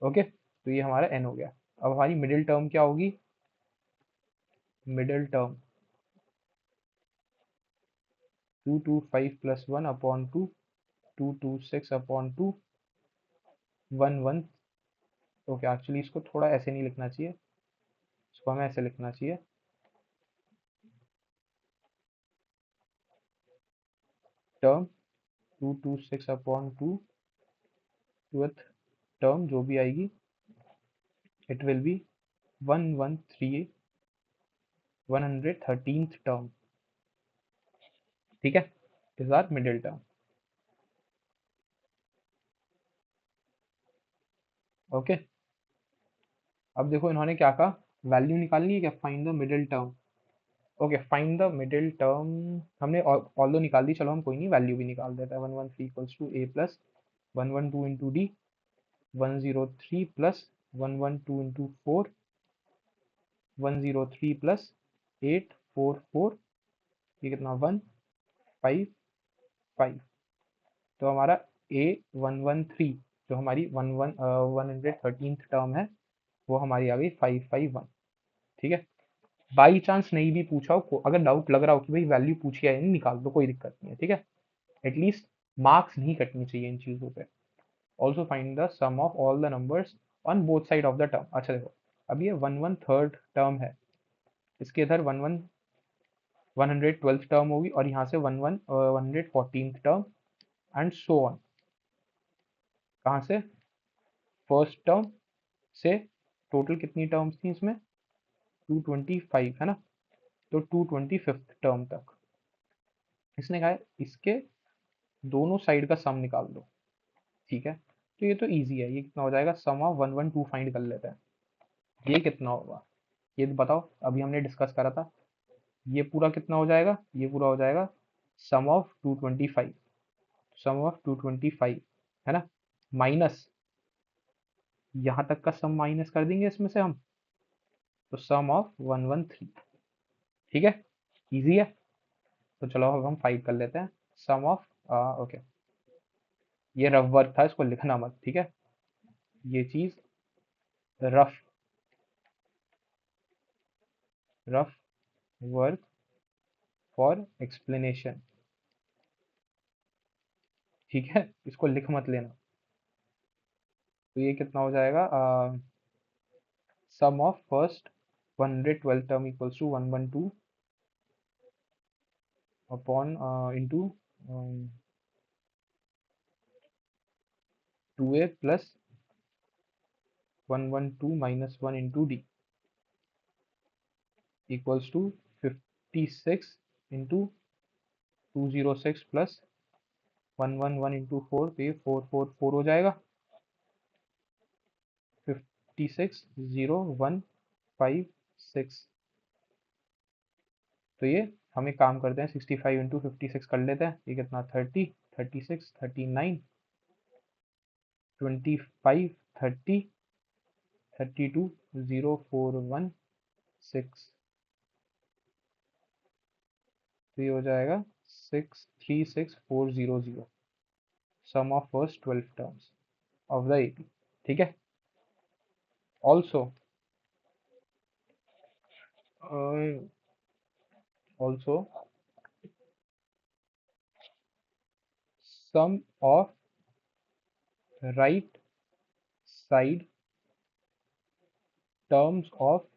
ओके, तो ये हमारा n हो गया। अब हमारी मिडिल टर्म क्या होगी? Middle term 225 plus 1 upon 2, 226 upon 2, 1 1। Okay, actually इसको थोड़ा ऐसे नहीं लिखना चाहिए, इसको हमें ऐसे लिखना चाहिए। टर्म 226 अपॉन 2, ट्वेल्थ टर्म जो भी आएगी, it will be 113, 113th term. ठीक है, is our middle term. Okay, अब देखो इन्होंने क्या कहा, वैल्यू निकालनी है क्या? Find the middle term. Okay, find the middle term हमने ऑल दो निकाल दी, चलो हम कोई नहीं वैल्यू भी निकाल देते हैं। 113 equals to A plus 112 into d, 103 plus 112 into 4, 103 plus 844, ये कितना 155। तो हमारा A113 जो हमारी 113th टर्म है, वो हमारी आ गई 551। ठीक है, बाई चांस नहीं भी पूछा हो, अगर डाउट लग रहा हो कि भाई वैल्यू पूछी है नहीं, निकाल दो, कोई दिक्कत नहीं है। ठीक है, एटलीस्ट मार्क्स नहीं कटनी चाहिए इन चीज़ों पे। Also find the sum of all the numbers on both side of the term. अच्छा देखो, अब ये 113rd टर्म है, इसके इधर 112th टर्म होगी, और यहाँ से 114th term, and so on. कहाँ से? फर्स्ट टर्म से टोटल कितनी टर्म्स थी इसमें? 225 है ना, तो 225th टर्म तक इसने कहा है इसके दोनों साइड का सम निकाल दो। ठीक है, तो ये तो इजी है, ये कितना हो जाएगा? सम ऑफ 112 फाइंड कर लेते हैं। ये कितना होगा ये तो बताओ, अभी हमने डिस्कस करा था। ये पूरा कितना हो जाएगा? ये पूरा हो जाएगा सम ऑफ 225, सम ऑफ 225 है ना, माइनस यहाँ तक का सम माइनस कर देंगे इसमें से हम, तो सम ऑफ 113। ठीक है, इजी है। तो चलो अब हम फाइव कर लेते हैं। सम ऑफ, ओके, ये रफ वर्क था, इसको लिखना मत, ठीक है? ये चीज rough rough work for explanation, ठीक है, इसको लिख मत लेना। तो ये कितना हो जाएगा? Sum of first 112 term equals to 112 upon into 2a plus 112 minus 1 into D equals to 56 into 206 plus 111 into 4, तो ये 444 हो जाएगा। 560156। तो ये हम एक काम करते हैं, 65 इंटू 56 कर लेते हैं। ये कितना? 30, 36, 39, 25, 30, 32, 0416। तो ये हो जाएगा 636400, sum of first 12 terms of the AP. ठीक है, also also sum of right side terms of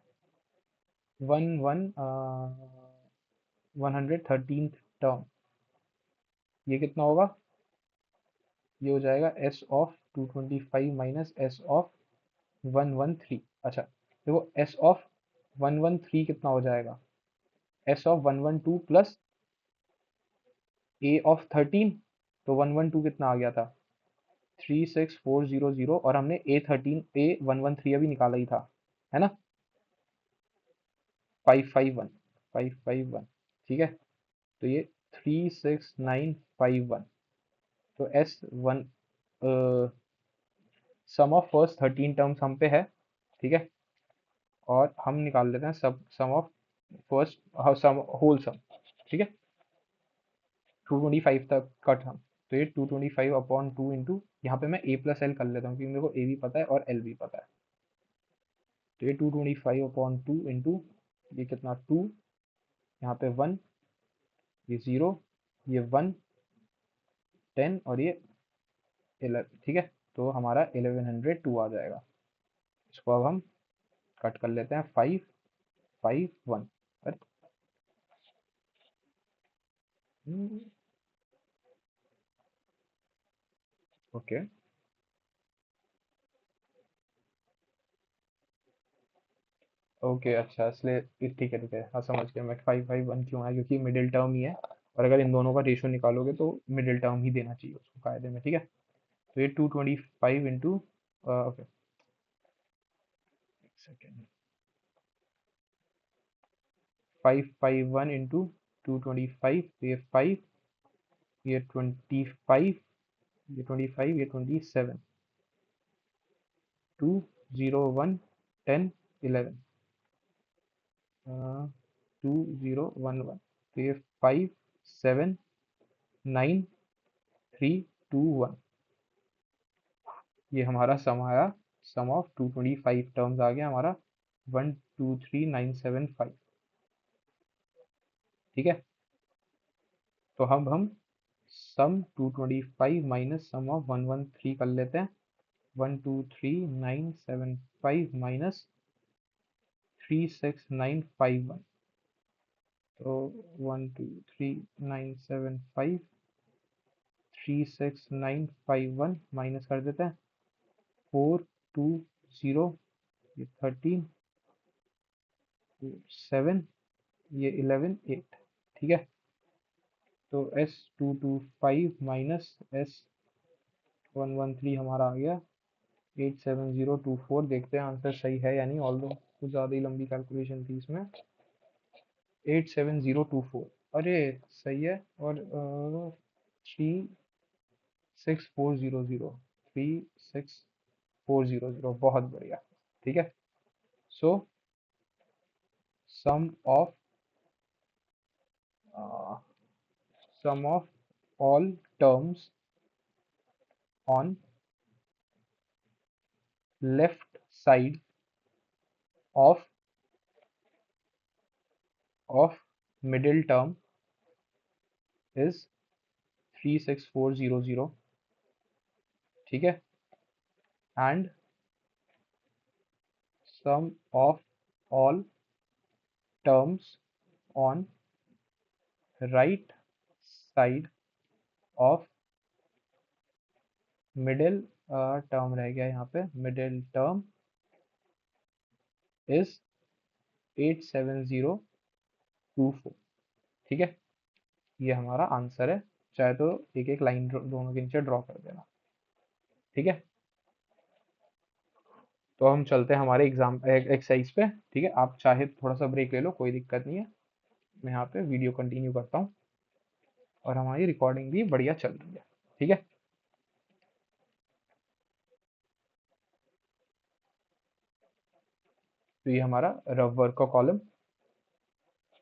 113th term, ये कितना होगा? ये हो जाएगा S of 225 minus S of 113। अच्छा देखो, एस ऑफ 113 कितना हो जाएगा? S of 112 plus A of 13, तो 112 कितना आ गया था? 36400, और हमने A113 अभी निकाला ही था, है ना, 551, 551। ठीक है, तो ये 36951। तो S1 some of first 13 terms हम पे है। ठीक है, और हम निकाल लेते हैं सब सम ऑफ फर्स्ट, सम होल सम। ठीक है, 225 तक का टर्म। तो ये 225/2 इंटू, यहाँ पे मैं a प्लस एल कर लेता हूँ क्योंकि मेरे को a भी पता है और l भी पता है। तो ये 225/2 इंटू, ये कितना 2, यहाँ पे 1, ये 0, ये 1, 10 और ये 11, ठीक है। तो हमारा 1102 आ जाएगा। इसको अब हम कट कर लेते हैं, 5 5 1। अरे ओके ओके, अच्छा इसलिए ठीक है, हाँ समझ गया मैं, 5 5 1 क्यों है, क्योंकि मिडिल टर्म ही है। और अगर इन दोनों का रेशियो निकालोगे तो मिडिल टर्म ही देना चाहिए उसको कायदे में, ठीक है। तो ये 225 इंटू, ओके एक सेकेंड, 551 इंटू 225, तो ये 5, ये 25, ये 25, ये 27, 2 0 1 10 11, 2011, तो ये 5 7 9 3 2 1, ये हमारा सम आया। सम ऑफ 225 टर्म्स आ गया हमारा, 123975, ठीक है। तो अब हम सम 225 माइनस सम ऑफ 113 कर लेते हैं। 123975 माइनस 36951, तो 123975 36951 माइनस कर देते हैं, 420, ये 13, 7, ये 11 8, ठीक है। तो S225 माइनस S113 हमारा आ गया 87024। देखते हैं आंसर सही है यानी, ऑल्दो कुछ ज़्यादा ही लंबी कैलकुलेशन थी इसमें। 87024, अरे सही है। और 36400, बहुत बढ़िया, ठीक है। So sum of sum of all terms on left side of middle term is 36400, ठीक है। And sum of all terms on right side of middle term रह गया यहाँ पे, मिडिल टर्म इज 87024, ठीक है। ये हमारा आंसर है। चाहे तो एक एक लाइन दोनों के नीचे ड्रॉ कर देना, ठीक है। तो हम चलते हैं हमारे एग्जाम एक्सरसाइज पे, ठीक है। आप चाहे थोड़ा सा ब्रेक ले लो, कोई दिक्कत नहीं है। मैं यहाँ पे वीडियो कंटिन्यू करता हूँ और हमारी रिकॉर्डिंग भी बढ़िया चल रही है, ठीक है। तो ये हमारा रफ वर्क का कॉलम,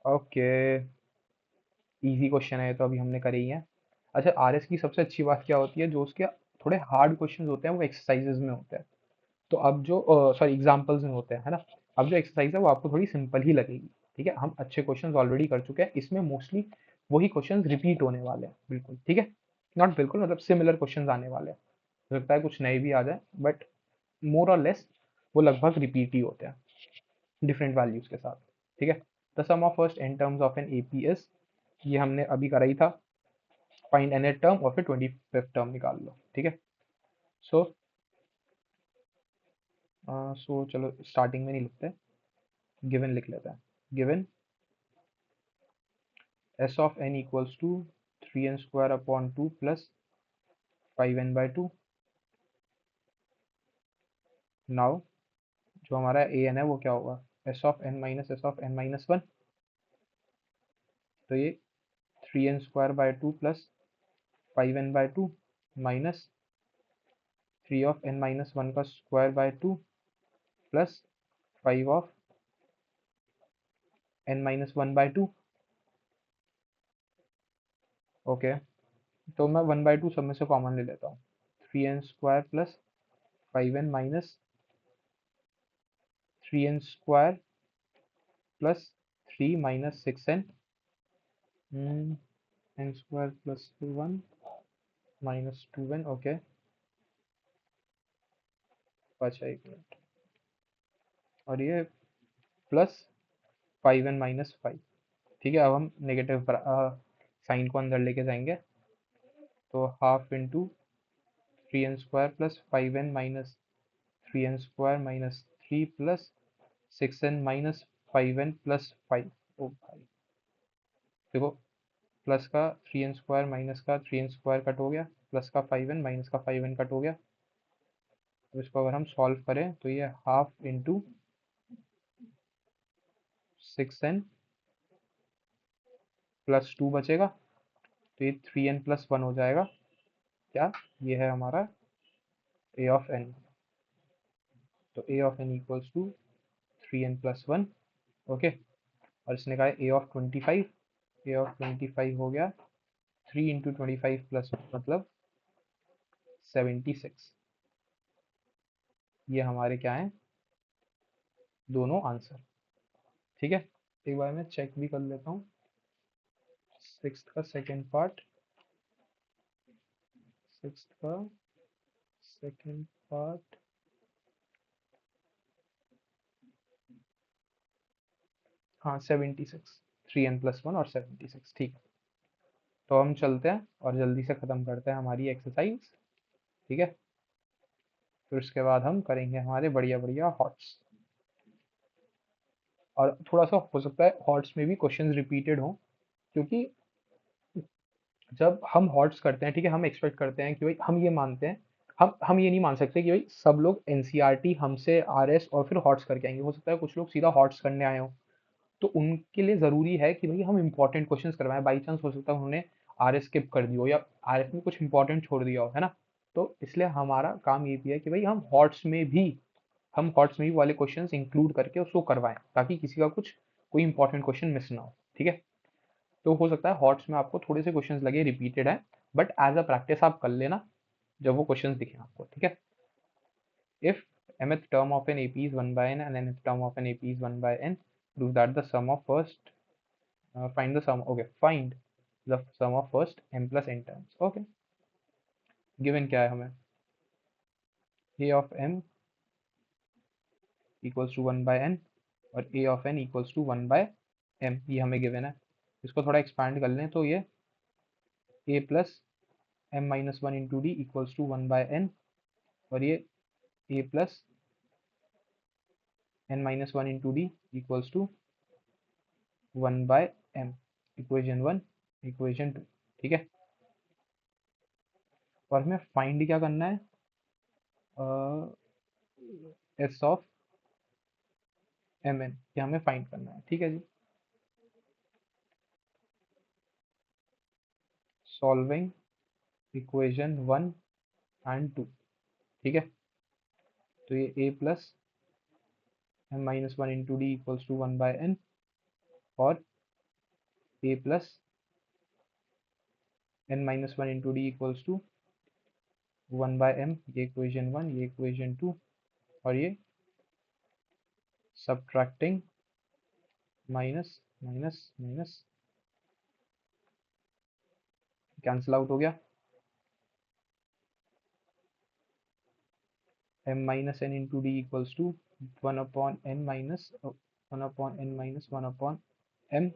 ओके। इजी क्वेश्चन है ये तो, अभी हमने करे ही है। अच्छा, आरएस की सबसे अच्छी बात क्या होती है, जो उसके थोड़े हार्ड क्वेश्चन होते हैं वो एक्सरसाइजेज में होते हैं। तो अब जो सॉरी एग्जाम्पल्स में होते हैं, है ना। अब जो एक्सरसाइज है वो आपको थोड़ी सिंपल ही लगेगी, ठीक है। हम अच्छे क्वेश्चंस ऑलरेडी कर चुके हैं, इसमें मोस्टली वही क्वेश्चंस रिपीट होने वाले हैं, बिल्कुल ठीक है। नॉट बिल्कुल, मतलब सिमिलर क्वेश्चंस आने वाले हैं। हो सकता है कुछ नए भी आ जाए, बट मोर और लेस वो लगभग रिपीट ही होते हैं, डिफरेंट वैल्यूज के साथ, ठीक है। The sum of first n terms of an APs, ये हमने अभी करा ही था। फाइंड एन टर्म और फिर 25th टर्म निकाल लो, ठीक है। सो चलो स्टार्टिंग में नहीं लिखते, गिवन लिख लेते हैं। Given s of n equals to 3n square upon 2 plus 5n by 2। Now जो हमारा a n है वो क्या होगा, s of n minus s of n minus 1। तो ये 3n square by 2 plus 5n by 2 minus 3 of n minus 1 का square by 2 plus 5 of n minus 1 by 2, okay. तो मैं 1/2 सब में से कॉमन ले लेता हूँ। 3n² plus 5n minus 3n² plus 3 minus 6n, n² plus 1 minus 2n। Okay, बचा 1 मिनट। और ये प्लस 5n-5। ठीक है, अब हम नेगेटिव साइन को अंदर लेके जाएंगे, तो half into 3n² plus 5n minus 3n² minus 3 plus 6n minus 5n plus 5। ओ भाई देखो, प्लस का 3n² माइनस का 3n² कट हो गया, प्लस का 5n माइनस का 5n कट हो गया। तो इसको अगर हम सॉल्व करें तो ये हाफ इंटू 6n प्लस 2 बचेगा, तो ये 3n प्लस 1 हो जाएगा। क्या ये है हमारा a ऑफ n। तो a of n equals to 3n plus 1। Okay, और इसने कहा a ऑफ 25। a ऑफ 25 हो गया 3 इंटू 25 प्लस मतलब 76। ये हमारे क्या हैं, दोनों आंसर। ठीक है, एक बार मैं चेक भी कर लेता हूँ। सिक्स्थ का सेकेंड पार्ट, सिक्स्थ का सेकेंड पार्ट, हाँ 76। 3n प्लस 1 और 76। ठीक है, तो हम चलते हैं और जल्दी से ख़त्म करते हैं हमारी एक्सरसाइज। ठीक है, फिर उसके बाद हम करेंगे हमारे बढ़िया बढ़िया हॉट्स। और थोड़ा सा हो सकता है हॉट्स में भी क्वेश्चंस रिपीटेड हों, क्योंकि जब हम हॉट्स करते हैं, ठीक है, हम एक्सपेक्ट करते हैं कि भाई हम ये मानते हैं, हम ये नहीं मान सकते कि भाई सब लोग एनसीईआरटी हमसे आरएस और फिर हॉट्स करके आएंगे। हो सकता है कुछ लोग सीधा हॉट्स करने आए हों, तो उनके लिए ज़रूरी है कि भाई हम इंपॉर्टेंट क्वेश्चंस करवाएं। बाई चांस हो सकता है उन्होंने आरएस स्किप कर दी हो या आरएस में कुछ इंपॉर्टेंट छोड़ दिया हो, है ना। तो इसलिए हमारा काम ये भी है कि भाई हम हॉट्स में भी वाले क्वेश्चंस इंक्लूड करके उसको करवाएं, ताकि किसी का कुछ कोई इंपॉर्टेंट क्वेश्चन मिस ना हो। ठीक है, तो हो सकता है हॉट्स में आपको थोड़े से क्वेश्चंस लगे रिपीटेड है, बट एज अ प्रैक्टिस आप कर लेना जब वो क्वेश्चंस दिखें आपको। ठीक है, if mth term of an AP is 1 by n and nth term of an AP is 1 by n, prove that the sum of first find the sum, okay, find the sum of first m plus n terms। okay, given क्या है हमें, a of m equals to 1 by n और a of n equals to 1 by m, ये हमें गिवन है। इसको थोड़ा एक्सपैंड कर लें तो ये a plus m minus 1 into D equals to 1 by n, और ये a plus n minus 1 into D equals to 1 by m। Equation 1, equation 2। ठीक है, और हमें फाइंड क्या करना है, एस ऑफ एम एन, ये हमें फाइंड करना है। ठीक है जी, सॉल्विंग इक्वेशन 1 एंड 2। ठीक है, तो ये a plus m minus 1 into D equals to 1 by n और a plus n minus 1 into D equals to 1 by m, ये इक्वेशन 1, ये इक्वेशन 2, और ये subtracting minus minus minus cancel out हो गया। m minus n into D equals to 1 upon n minus 1 upon n minus 1 upon m,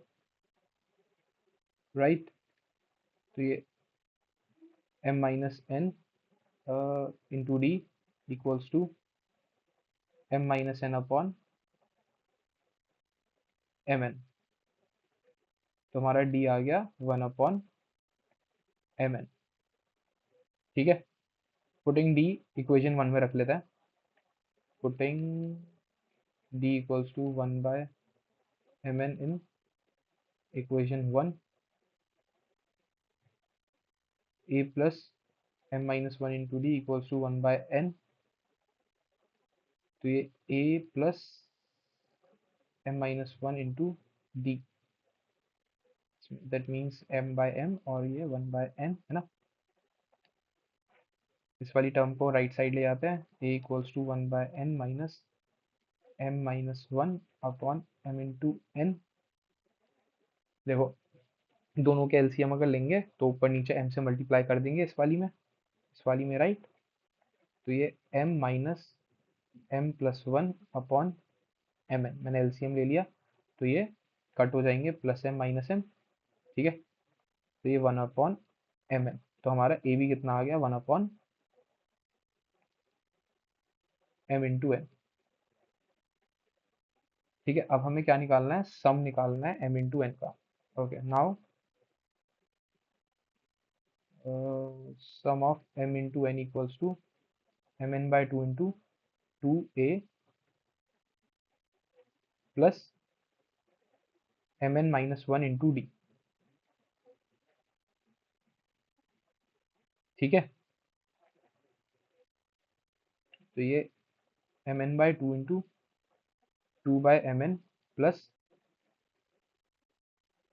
right. तो ये m minus n into D equals to m minus n upon mn, तो हमारा d आ गया 1 अपॉन mn। ठीक है, पुटिंग d इक्वेशन 1 में रख लेते हैं, putting d equals to 1 by mn in equation 1, a plus m minus 1 into D equals to 1 by n, तो ये a plus m minus 1 into d, that means m by m और ये 1 बाय n, है ना। इस वाली टर्म को राइट साइड ले जाते हैं, A equals to 1/n minus m minus 1 upon m into n। देखो दोनों के एलसीएम अगर लेंगे तो ऊपर नीचे m से मल्टीप्लाई कर देंगे इस वाली में राइट। तो ये m minus m plus 1 upon m n, मैंने एलसीएम ले लिया तो ये कट हो जाएंगे, प्लस m माइनस m। ठीक है, तो ये 1 अपॉन एम एन, तो हमारा ए भी कितना आ गया 1 अपॉन m इंटू एन। ठीक है, अब हमें क्या निकालना है, सम निकालना है m इंटू एन का। Okay now sum of m into n equals to m n by two into two A plus m n minus one into D. ठीक है, तो ये m n by two into two by m n plus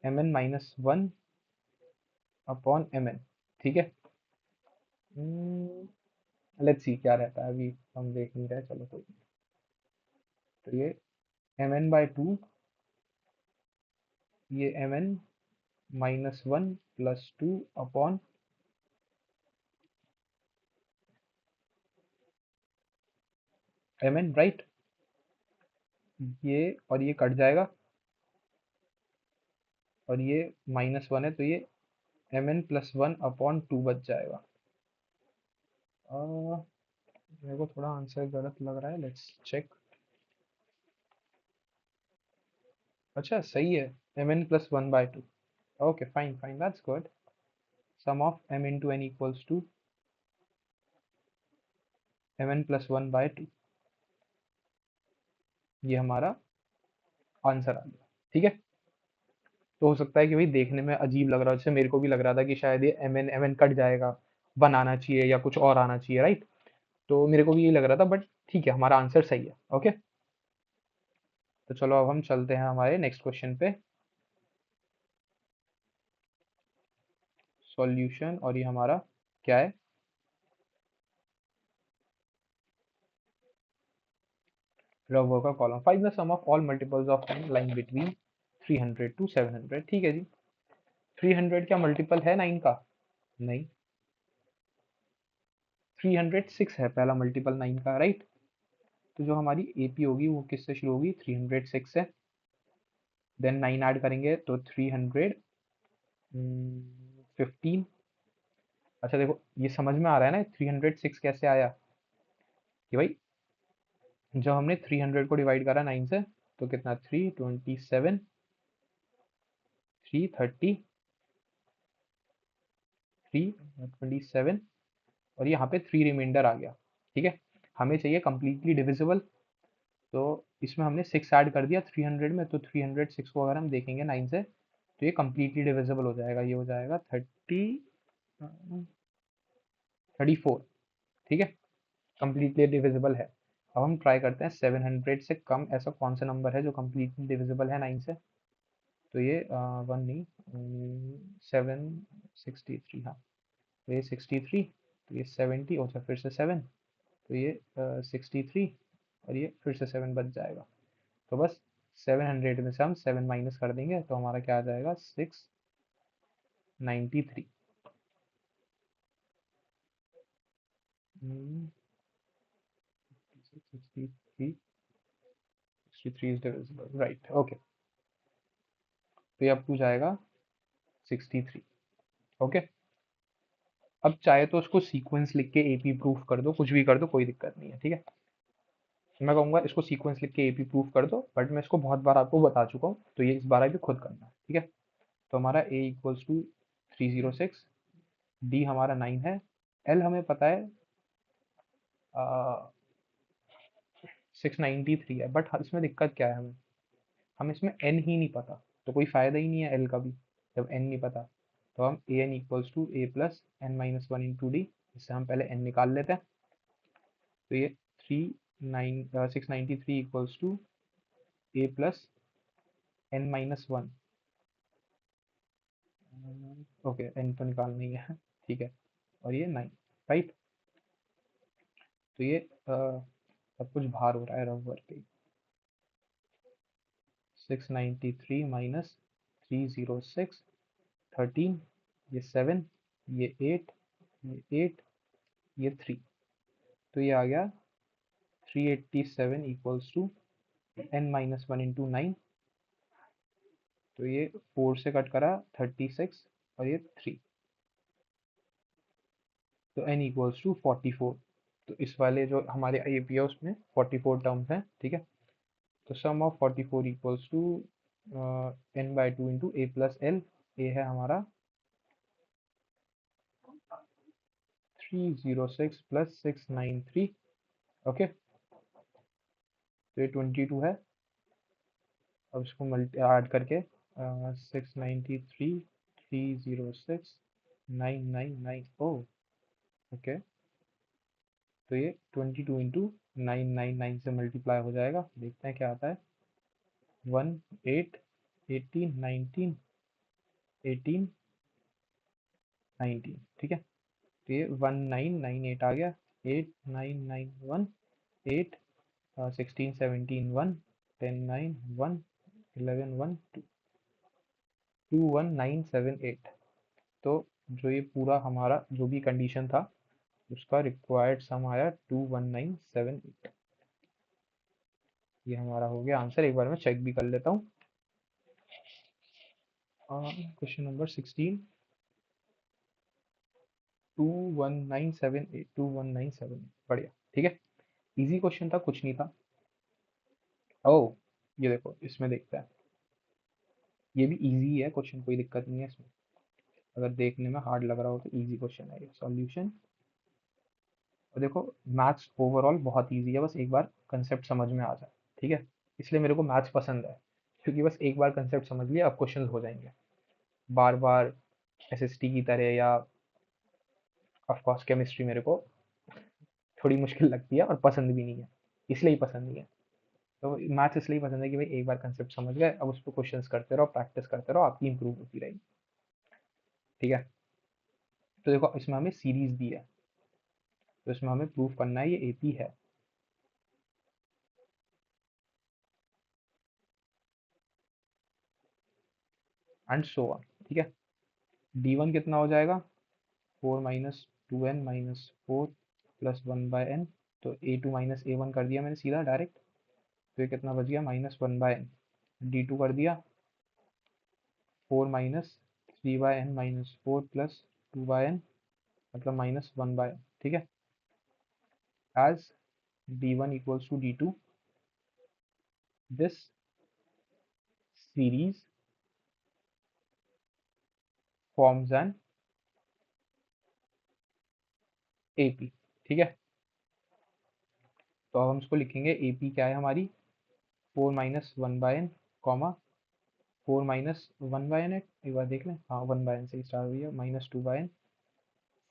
m n minus one upon m n. ठीक है, लेट्स सी क्या रहता है, अभी हम देख नहीं रहे, चलो कोई नहीं। तो ये एम एन बाई टू, ये m n minus one plus two upon m n right. ये और ये कट जाएगा और ये माइनस वन है, तो ये m n plus one upon two बच जाएगा। मेरे को थोड़ा आंसर गलत लग रहा है, लेट्स चेक। अच्छा सही है, m n plus one by two. Okay fine fine, that's good. Sum of m into n equals to m n plus one by two, ये हमारा आंसर आ गया। ठीक है, तो हो सकता है कि भाई देखने में अजीब लग रहा है, जैसे मेरे को भी लग रहा था कि शायद ये एम एन कट जाएगा, वन आना चाहिए या कुछ और आना चाहिए राइट। तो मेरे को भी यही लग रहा था, बट ठीक है हमारा आंसर सही है। ओके, तो चलो अब हम चलते हैं हमारे नेक्स्ट क्वेश्चन पे, सॉल्यूशन। और ये हमारा क्या है, रव का column. Find the sum of all multiples of nine lying between 300 to 700। ठीक है जी, 300 क्या मल्टीपल है 9 का? नहीं, 306 है पहला मल्टीपल 9 का राइट। तो जो हमारी एपी होगी वो किससे शुरू होगी, 306 से। देन 9 ऐड करेंगे तो 315। अच्छा देखो ये समझ में आ रहा है ना 306 कैसे आया, कि भाई जब हमने 300 को डिवाइड करा 9 से तो कितना, 327, 330, 327, और यहाँ पे 3 रिमाइंडर आ गया। ठीक है, हमें चाहिए कंप्लीटली डिविजिबल, तो इसमें हमने 6 ऐड कर दिया 300 में, तो 306 को अगर हम देखेंगे 9 से तो ये कंप्लीटली डिविजिबल हो जाएगा, ये हो जाएगा 34। ठीक है, कंप्लीटली डिविजिबल है। अब हम ट्राई करते हैं 700 से कम ऐसा कौन सा नंबर है जो कंप्लीटली डिविजिबल है 9 से। तो ये वन नहीं, 763, हाँ। तो ये 63, तो ये 70, और फिर से 7, तो ये 63, और ये फिर से 7 बच जाएगा। तो बस 700 में से हम 7 माइनस कर देंगे तो हमारा क्या आ जाएगा, 693। 63, 63 इज डिविजिबल राइट। ओके, तो ये अब टू जाएगा 63। ओके, अब चाहे तो उसको सीक्वेंस लिख के एपी प्रूफ कर दो, कुछ भी कर दो, कोई दिक्कत नहीं है। ठीक है, मैं कहूँगा इसको सीक्वेंस लिख के एपी प्रूफ कर दो, बट मैं इसको बहुत बार आपको बता चुका हूँ, तो ये इस बार भी खुद करना है। ठीक है, तो हमारा ए इक्वल्स टू 306, डी हमारा 9 है, एल हमें पता है 693 है, बट इसमें दिक्कत क्या है, हम इसमें एन ही नहीं पता, तो कोई फायदा ही नहीं है एल का भी जब एन नहीं पता। तो हम A N equals to A plus N minus one into D, इससे हम पहले एन निकाल लेते हैं। तो ये 693 equals to A plus N minus one. Okay, n तो निकालना ही है ठीक है, और ये 9 राइट। तो ये सब कुछ बाहर हो रहा है रफ वर्क पे। 693 माइनस 306, 13, ये 7, ये 8, ये 8, ये 3, तो ये आ गया 387 equals to n minus one into 9, तो ये 4 से कट करा 36 और ये 3, तो n इक्वल्स टू 44। तो इस वाले जो हमारे ए पी है उसमें 44 टर्म्स हैं, ठीक है। तो sum of 44 equals to n/2 into A plus L. A है हमारा 306 प्लस 693, ओके। तो ये 22 है। अब इसको मल्टी ऐड करके 693, 306, 999, ओ ओके। तो ये 22 इंटू 999 से मल्टीप्लाई हो जाएगा, देखते हैं क्या आता है। 1, 8, 18, 19, 18, 19, ठीक है। तो ये 1998 आ गया। 8991, 8, 16, 17, 1, 10, 9, 1, 11, 1, 2, 21978। तो जो ये पूरा हमारा जो भी कंडीशन था उसका रिक्वायर्ड सम आया 21978। ये हमारा हो गया आंसर। एक बार मैं चेक भी कर लेता हूँ। क्वेश्चन नंबर 16, 21978, 21978, बढ़िया, ठीक है। इजी क्वेश्चन था, कुछ नहीं था। ओ, ये देखो इसमें देखते हैं। ये भी इजी है क्वेश्चन, कोई दिक्कत नहीं है इसमें। अगर देखने में हार्ड लग रहा हो तो इजी क्वेश्चन है ये। सॉल्यूशन, और देखो मैथ्स ओवरऑल बहुत इजी है, बस एक बार कंसेप्ट समझ में आ जाए, ठीक है। इसलिए मेरे को मैथ्स पसंद है, क्योंकि बस एक बार कंसेप्ट समझ लिया अब क्वेश्चन हो जाएंगे। बार बार एसएसटी की तरह या ऑफ कोर्स केमिस्ट्री मेरे को थोड़ी मुश्किल लगती है और पसंद भी नहीं है, इसलिए ही पसंद नहीं है। तो मैथ्स इसलिए पसंद है कि भाई एक बार कंसेप्ट समझ गए, अब उस पर क्वेश्चंस करते रहो, प्रैक्टिस करते रहो, आपकी इंप्रूव होती रहेगी, ठीक है। तो देखो इसमें हमें सीरीज दी है, तो इसमें हमें प्रूफ करना है ये एपी है। एंड सो ऑन, ठीक है। d1 कितना हो जाएगा, 4 minus 2n minus 4 plus 1/n। तो a2 माइनस a1 कर दिया मैंने सीधा डायरेक्ट, तो ये कितना बच गया, -1/n। d2 कर दिया 4 minus 3/n minus 4 plus 2/n, मतलब -1/n, ठीक है। As d1 equals to d2, this series forms an AP, ठीक है। तो अब हम इसको लिखेंगे, एपी क्या है हमारी, 4 minus 1/n comma 4 minus 1/n है, एक बार देख लें, हाँ 1/n से स्टार्ट हुई है, -2/n,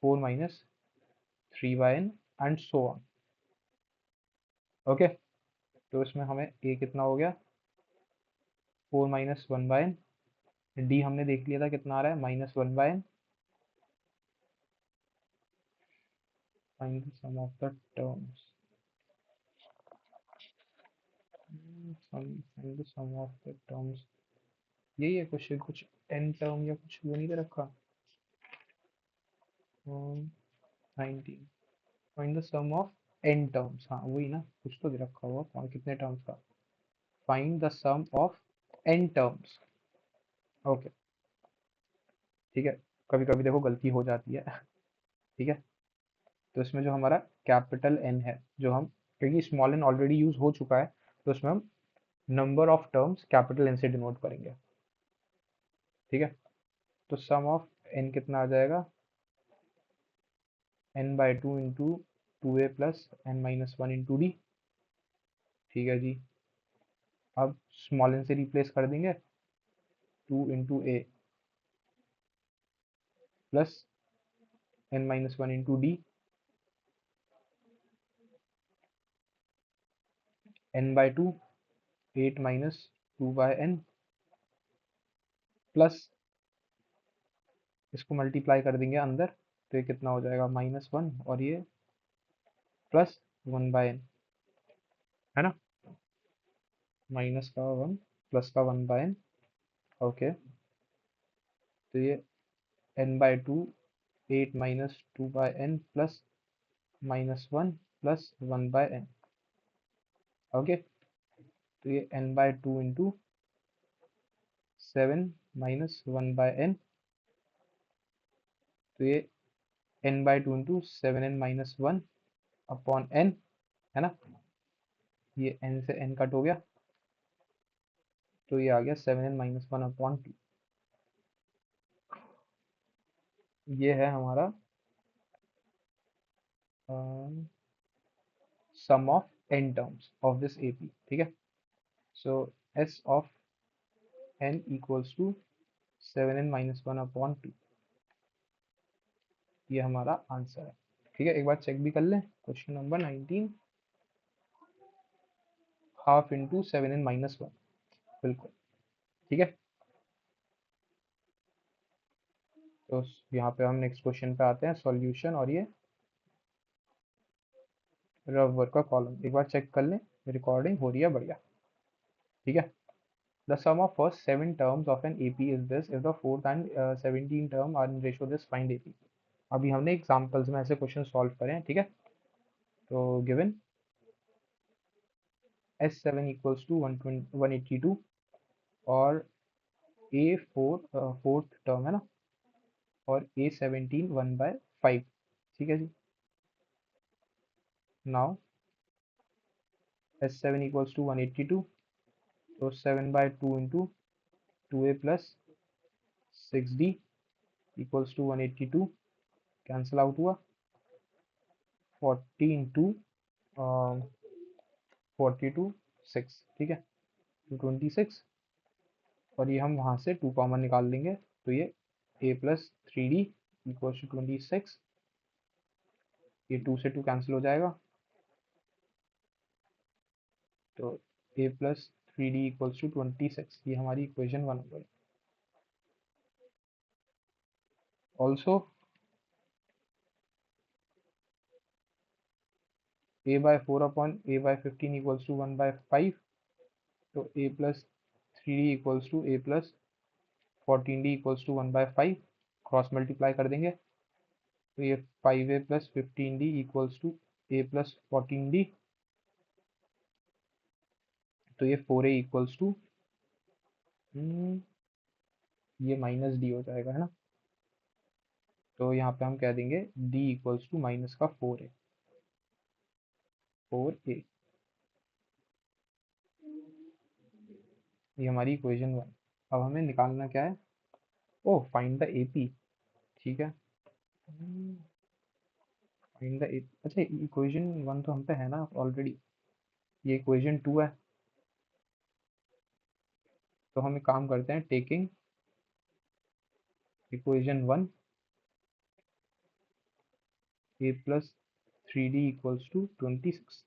4 minus 3/n and so on, okay. तो इसमें हमें ए कितना हो गया, 4 माइनस 1/n। डी हमने देख लिया था कितना आ रहा है, -1/n। Find the sum of the terms, find the sum of the terms, यही है क्वेश्चन, कुछ n टर्म या कुछ वो नहीं दे रखा। 19, find the sum of n terms, हाँ वही ना, कुछ तो दे रखा होगा, कौन कितने टर्म्स का। Find the sum of n terms, okay, ठीक है। कभी कभी देखो गलती हो जाती है, ठीक है। तो इसमें जो हमारा कैपिटल N है, जो हम, क्योंकि स्मॉल n ऑलरेडी यूज हो चुका है, तो इसमें हम number of terms capital N से डिनोट करेंगे, ठीक है। तो सम ऑफ n कितना आ जाएगा, n/2 into 2a plus n-1 into D, ठीक है जी। अब स्मॉल n से रिप्लेस कर देंगे, 2 into A plus n-1 into D, n/2, 8 minus 2/n plus, इसको मल्टीप्लाई कर देंगे अंदर, तो ये कितना हो जाएगा, -1, और ये प्लस 1/n, है ना, माइनस का 1 प्लस का 1/n। ओके, तो ये n/2 8 minus 2/n plus -1 plus 1/n। Okay, तो ये n/2 इंटू 7 माइनस 1/n, तो ये n/2 into 7n-1 upon n, है ना, ये n से n कट हो गया, तो ये आ गया 7n-1 अपॉन 2। ये है हमारा sum of n terms of this AP, ठीक है। So s of n equals to 7n-1 upon 2, ये हमारा आंसर है। ठीक है, एक बार चेक भी कर लें, question number 19, half into 7n-1, बिल्कुल ठीक है। तो यहाँ पे हम नेक्स्ट क्वेश्चन पे आते हैं, सॉल्यूशन, और ये रफ वर्क का कॉलम एक बार चेक कर लें, रिकॉर्डिंग हो रही है, बढ़िया, ठीक है। The sum of first 7 terms of an AP is this, if the fourth and 17 term are in ratio this, find AP। अभी हमने एग्जांपल्स में ऐसे क्वेश्चन सॉल्व करे हैं, ठीक है। तो गिवन S7 इक्वल्स टू 182 और A4 फोर्थ टर्म है ना, और A17 1/5, ठीक है जी। नाउ S7 इक्वल्स टू 182, तो 7/2 into 2A plus 6D equals to 182, cancel out हुआ, 40 इंटू 42 6, ठीक है, तो 26, और ये हम वहाँ से 2 कॉमन निकाल लेंगे, तो ये A+3D इक्वल्स टू 26, ये 2 से 2 कैंसिल हो जाएगा, तो A+3D इक्वल्स टू 26, ये हमारी इक्वेशन 1 हो गई। Also A/4 upon A/15 equals to 1/5, तो A+3D equals to A+14D equals to 1/5, cross multiply कर देंगे, तो ये 5A plus 15D equals to A+14D, तो ये 4A इक्वल्स टू, ये -D हो जाएगा, है ना, तो यहाँ पे हम कह देंगे D इक्वल्स टू माइनस का 4A। ये हमारी इक्वेशन 1। अब हमें निकालना क्या है, ओ फाइंड द AP, ठीक है, फाइंड द AP। अच्छा, इक्वेशन 1 तो हम पे है ना ऑलरेडी, ये इक्वेशन 2 है, तो हम एक काम करते हैं, taking equation 1 A+3D equals to 26,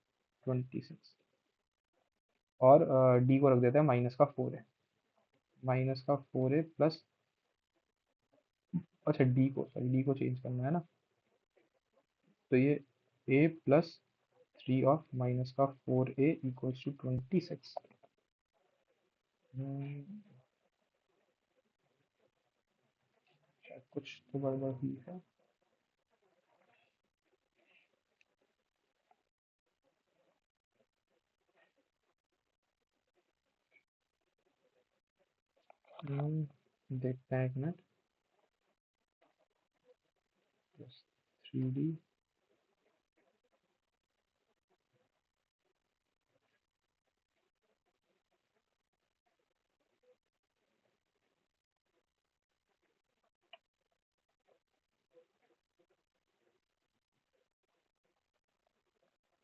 और D को रख देते हैं -4A प्लस, अच्छा डी को चेंज करना है ना, तो ये A+3 of -4A equals to 26। शायद कुछ तो गड़बड़ हुई है। देखते हैं एक मिनट, 3D,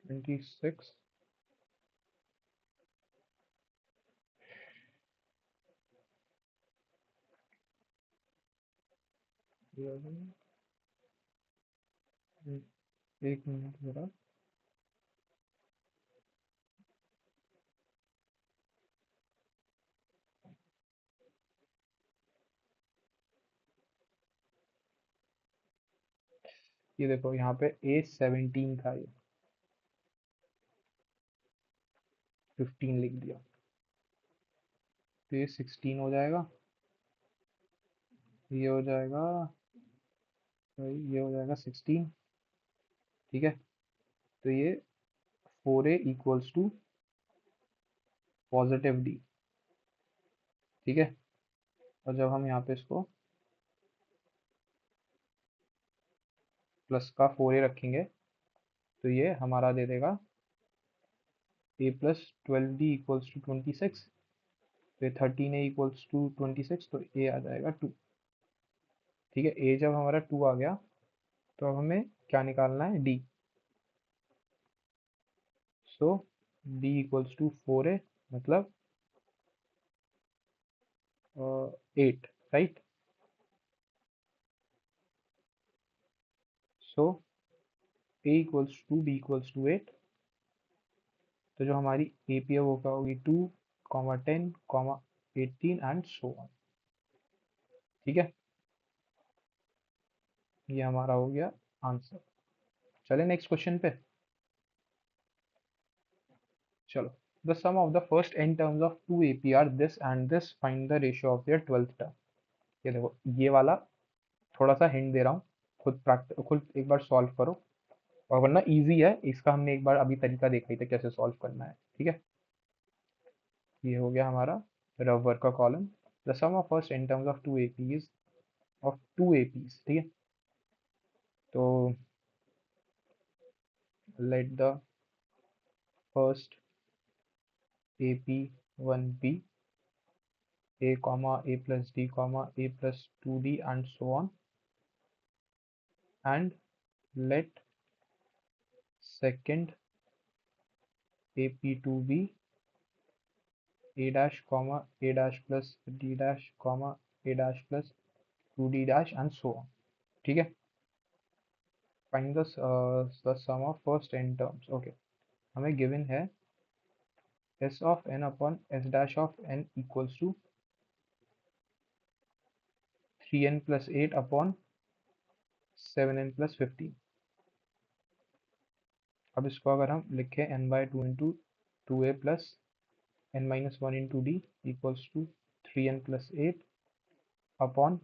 -26, एक मिनट जरा, ये देखो यहाँ पे A17 था ये, 15 लिख दिया, तो ये 16 हो जाएगा, ये हो जाएगा, ये हो जाएगा 16। ठीक है, तो ये 4a equals to positive D. ठीक है, और जब हम यहाँ पे इसको प्लस का 4a रखेंगे तो ये हमारा दे देगा a plus 12d equals to 26। तो ये 13a इक्वल्स टू 26, तो a आ जाएगा 2। ठीक है, a जब हमारा 2 आ गया तो अब हमें क्या निकालना है, d। So d equals to 4a, मतलब 8, right. So a equals to b equals to 8। तो जो हमारी ए पी है वो क्या होगी, 2, 10, 18 एंड सो ऑन। ठीक है, ये हमारा हो गया आंसर। चले नेक्स्ट क्वेश्चन पे। चलो, the sum of the first n terms of two A P are this and this, find the ratio of their 12th term. ये देखो, ये वाला थोड़ा सा हिंट दे रहा हूँ, खुद एक बार सॉल्व करो, और वरना इजी है, इसका हमने एक बार अभी तरीका देखा ही था कैसे सॉल्व करना है। ठीक है, ये हो गया हमारा रफ वर्क का column. The sum of first n terms of two APs, of two APs. ठीक है, तो let the first AP1 be a comma a plus d comma a plus 2d and so on, and let second AP2 be a dash comma a dash plus d dash comma a dash plus 2d dash and so on. ठीक है, find the sum of first n terms. Okay, हमें given है s of n upon s dash of n equals to 3n plus 8 upon 7n plus 15। अब इसको अगर हम लिखें n by two into two A plus n minus one into D equals to 3n plus 8 upon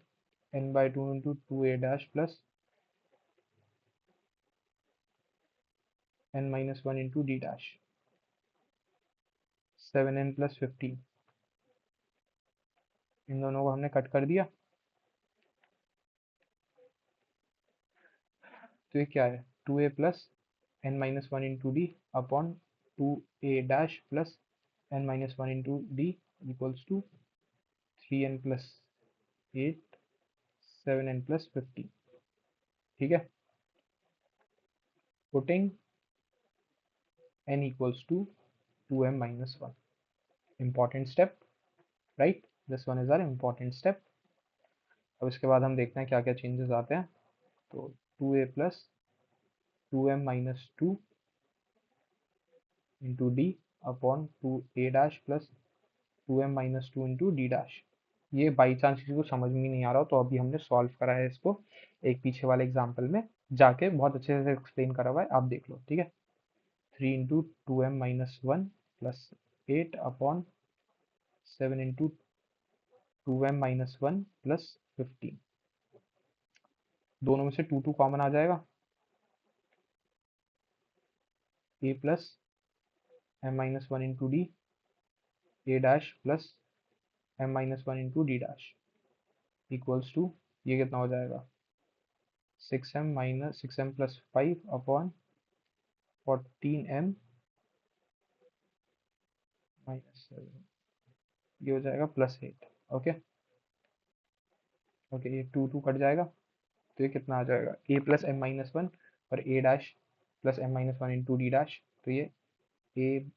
n by two into two a dash plus n minus one into D dash, 7n plus 15। इन दोनों को हमने कट कर दिया, तो ये क्या है, 2a plus n minus one into d upon 2a dash plus n minus one into D equals to 3n plus 8 7n plus 15। ठीक है, putting n equals to 2m minus 1, important step, right? This one is our important step। अब इसके बाद हम देखते हैं क्या क्या चेंजेस आते हैं। तो 2a plus 2m minus 2 into d upon 2a dash plus 2m minus 2 into D dash. ये बाई चांस किसी को समझ में नहीं आ रहा हो तो अभी हमने सॉल्व करा है इसको एक पीछे वाले एग्जाम्पल में जाके, बहुत अच्छे से एक्सप्लेन करा हुआ है, आप देख लो। ठीक है, 3 into two M minus one plus 8 upon 7 into two M minus one plus 15। दोनों में से 2 कॉमन आ जाएगा, A plus M minus one into D A dash plus M minus one into D dash equals to, ये कितना हो जाएगा, 6m minus 6m plus 5 upon 14m minus 7, ये हो जाएगा प्लस 8। ओके ओके, ये 2 कट जाएगा, तो ये कितना आ जाएगा, A plus M minus one और A dash plus M minus one into D dash, तो ये A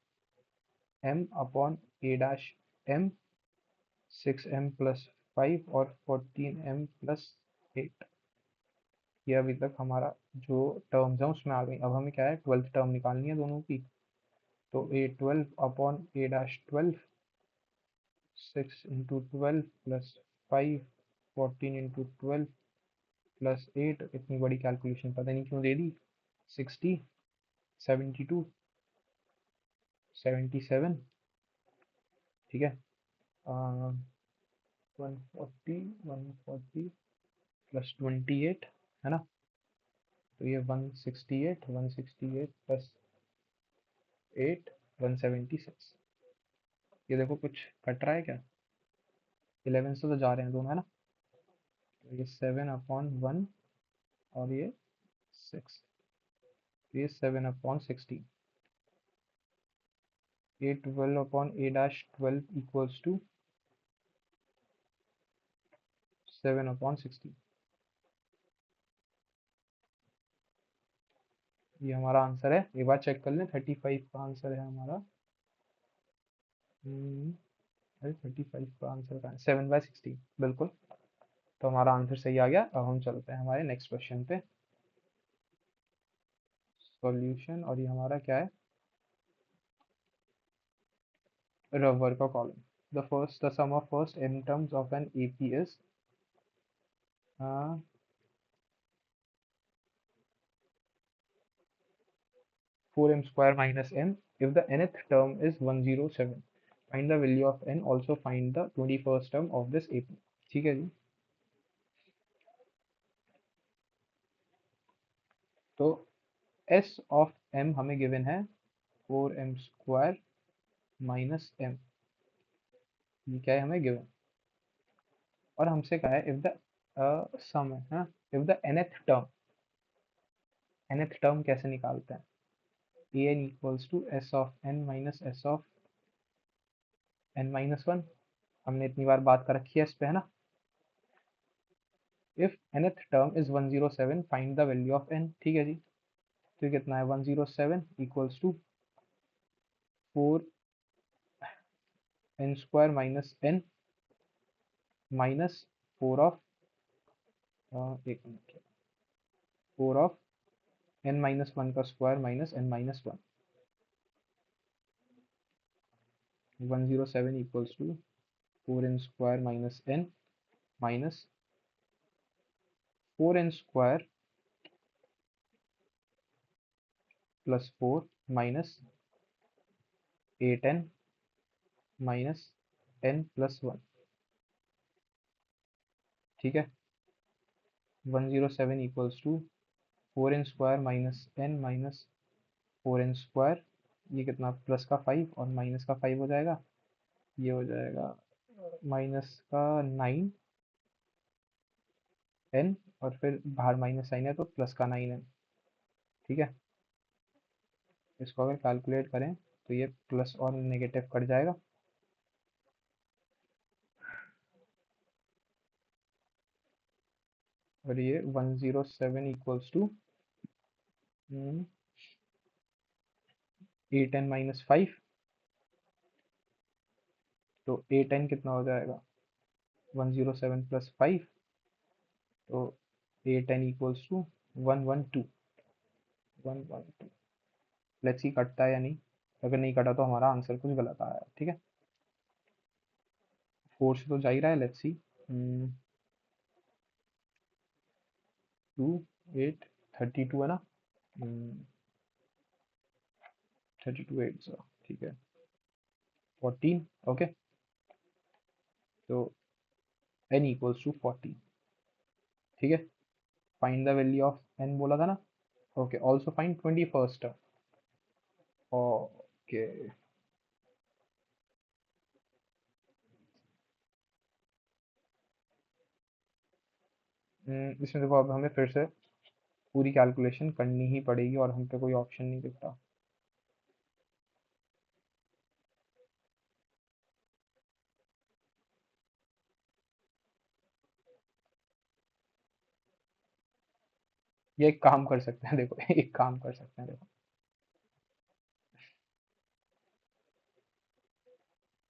M upon A dash M 6m plus 5 और 14m प्लस 8। ये अभी तक हमारा जो टर्म्स है उसमें आ गई। अब हमें क्या है, 12th टर्म निकालनी है दोनों की। तो A 12 upon A dash 12, 6 into 12 plus 5 14 into 12 plus 8, इतनी बड़ी कैलकुलेशन पता नहीं क्यों दे दी, 60 72 77, ठीक है। 140, 140 प्लस 28 है ना, तो ये 168, 168 प्लस 8, 176। ये देखो कुछ कट रहा है क्या? 11 से तो जा रहे हैं दोनों, है ना। तो ये 7/1 और ये 6, ये 7/16। ये 12/A-12 इक्वल्स टू 7/16। ये हमारा आंसर है। एक बार चेक कर लें, 35 का आंसर है हमारा। अरे 35 का आंसर का 7/16, बिल्कुल। तो हमारा आंसर सही आ गया। अब हम चलते हैं हमारे नेक्स्ट क्वेश्चन पे, सॉल्यूशन। और ये हमारा क्या है? रबर का column. The sum of first n terms of an AP is 4m square minus n if the nth term is 107, find the value of n, also find the 21st term of this AP। ठीक है जी। तो s of m हमें गिवन है 4m स्क्वायर माइनस m, ये क्या है हमें गिवन। और हमसे कहा है इफ द सम है ना, if the nth term, nth term कैसे निकालते हैं? an equals to s of n minus s of n minus 1। हमने इतनी बार बात कर रखी है इस पे, है ना। If nth term is 107, find the value of n। ठीक है जी। तो कितना है? 107 equals to 4n square minus n minus 4 of, एक मिनट, 4 ऑफ n माइनस 1 का square minus n minus 1। 107 equals to 4n square minus n minus 4n square plus 4 minus 8n minus 10 plus 1। ठीक है। 107 equals to 4n square minus n minus 4n square, ये कितना, प्लस का 5 और माइनस का 5 हो जाएगा। ये हो जाएगा माइनस का 9n, और फिर बाहर माइनस साइन है तो प्लस का 9n। ठीक है। इसको अगर कैलकुलेट करें तो ये प्लस और नेगेटिव कट जाएगा। और ये 107 इक्वल्स टू 8n माइनस 5। तो 8n कितना हो जाएगा? 107 प्लस 5, तो 8n equals to 112। 112। Let's see कटता है या नहीं। अगर नहीं कटा तो हमारा आंसर कुछ गलत आया है। ठीक है। 4 से तो जा ही रहा है। Let's see. 2, 8, 32 है ना। 32 8 सौ, ठीक है। 14, ओके। तो n इक्वल्स टू 40। ठीक है। Find the value of n बोला था ना। Okay, also find 21st। Okay. इसमें देखो, अब हमें फिर से पूरी कैलकुलेशन करनी ही पड़ेगी और हम पे कोई ऑप्शन नहीं दिखता। ये एक काम कर सकते हैं, देखो एक काम कर सकते हैं, देखो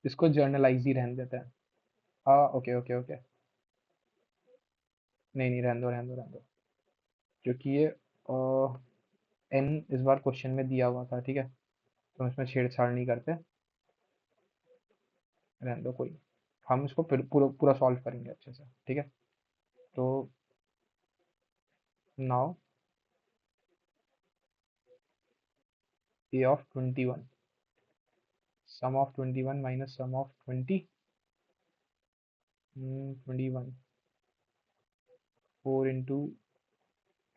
इसको जर्नलाइज ही रहने देते हैं। हाँ, ओके ओके ओके। नहीं नहीं, रहने दो रहने दो रहने दो, क्योंकि ये एन इस बार क्वेश्चन में दिया हुआ था। ठीक है। तो इसमें छेड़छाड़ नहीं करते, रहने दो कोई। हम इसको फिर पूरा पूरा सॉल्व करेंगे अच्छे से। ठीक है। तो now a of 21, sum of 21 minus sum of 20, 21, 4 into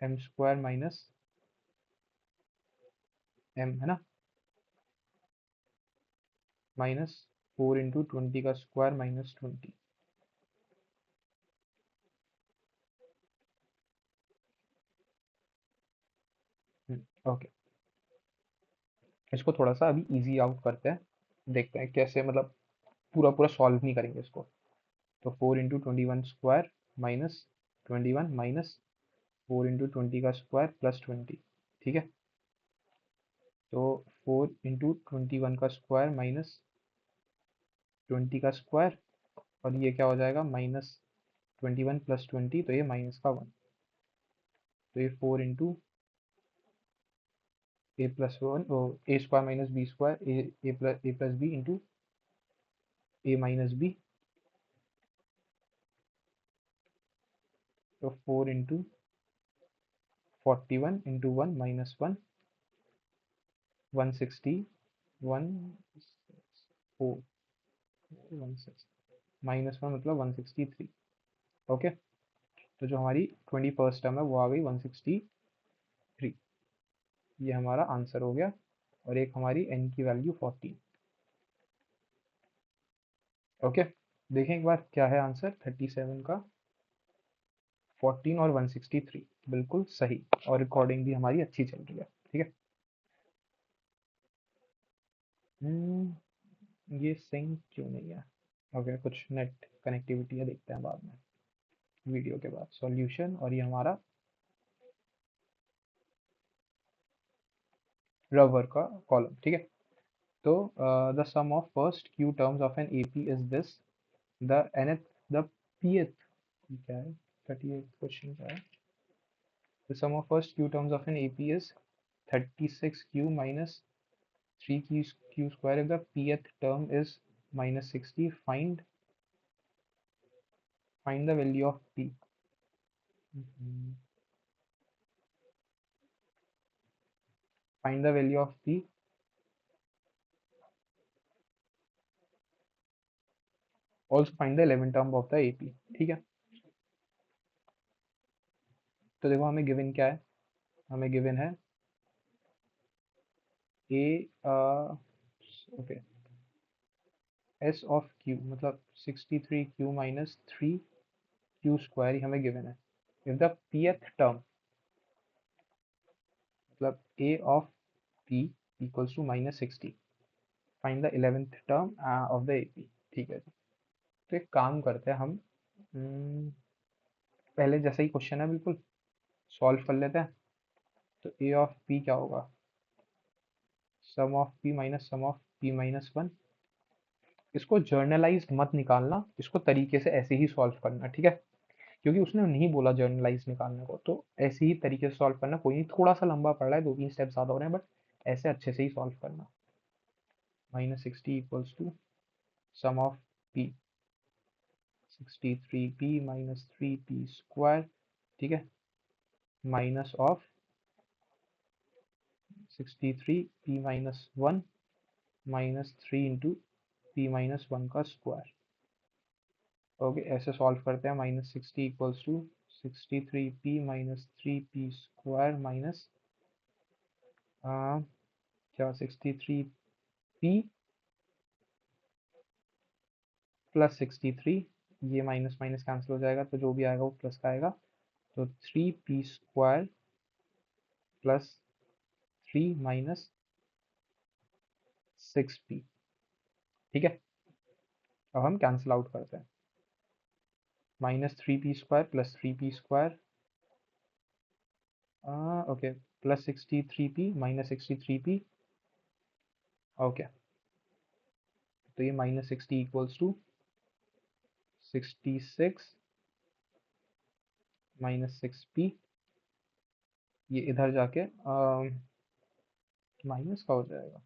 m square minus m, है ना, माइनस 4 इंटू 20 का स्क्वायर माइनस 20। ओके, इसको थोड़ा सा अभी इजी आउट करते हैं, देखते हैं कैसे, मतलब पूरा पूरा सॉल्व नहीं करेंगे इसको। तो 4 into 21 square minus 21 minus 4 into 20 का स्क्वायर प्लस 20, ठीक है। तो 4 इंटू 21 का स्क्वायर माइनस 20 का स्क्वायर, और ये क्या हो जाएगा, माइनस 21 प्लस 20, तो ये माइनस का 1। तो ये 4 into A plus 1, A square minus B square, A plus B into A minus B. तो 4 इंटू 41 इंटू 1 माइनस 1, 160, 1 4 माइनस 1 मतलब 163। ओके, तो जो हमारी 21st टर्म है वो आ गई 163। ये हमारा आंसर हो गया, और एक हमारी n की वैल्यू 14। ओके, देखें एक बार क्या है आंसर 37 का, 14 और 163, बिल्कुल सही। और रिकॉर्डिंग भी हमारी अच्छी चल रही है, ठीक है। ये सिंक क्यों नहीं है? ओके, कुछ नेट कनेक्टिविटी है, देखते हैं बाद में, वीडियो के बाद। सॉल्यूशन, और ये हमारा रबर का कॉलम, ठीक है। तो the sum of first Q terms of N AP is this, the nth the pth, क्या है 38 क्वेश्चन क्या है, the sum of first Q terms of N AP is 36q minus 3q square if the pth term is minus 60, find the value of p. Find the value of p, also find the 11th term of the ap, ठीक है। तो देखो हमें गिवन क्या है, हमें गिवन है a, okay, s of q मतलब 63q माइनस 3q स्क्वायर, ही हमें गिवन है। इफ द pth टर्म मतलब a of p equals to minus 60, find the 11th term of the ap, ठीक है जी। तो एक काम करते हैं हम, पहले जैसा ही क्वेश्चन है बिल्कुल सॉल्व कर लेते हैं। तो a ऑफ p क्या होगा, sum of p minus sum of p minus 1। इसको जर्नलाइज मत निकालना, इसको तरीके से ऐसे ही सॉल्व करना, ठीक है। क्योंकि उसने नहीं बोला जर्नलाइज निकालने को, तो ऐसे ही तरीके से सॉल्व करना। कोई नहीं, थोड़ा सा लंबा पड़ रहा है, 2-3 स्टेप ज़्यादा हो रहे हैं, बट ऐसे अच्छे से ही सॉल्व करना। Minus 60 equals to sum of p, 63p minus 3p square, ठीक है, minus of 63p minus 1 minus 3 into p minus 1 का स्क्वायर। ओके, ऐसे सॉल्व करते हैं। Minus 60 equals to 63p minus 3p square minus क्या 63p प्लस 63, ये माइनस माइनस कैंसिल हो जाएगा, तो जो भी आएगा वो प्लस का आएगा। तो 3p square plus 3 minus 6p, ठीक है। अब हम कैंसिल आउट करते हैं। Minus 3p square plus 3p square, okay, plus 63p minus 63p, okay. तो ये minus 60 equals to 66 minus 6p, ये इधर जाके माइनस का हो जाएगा।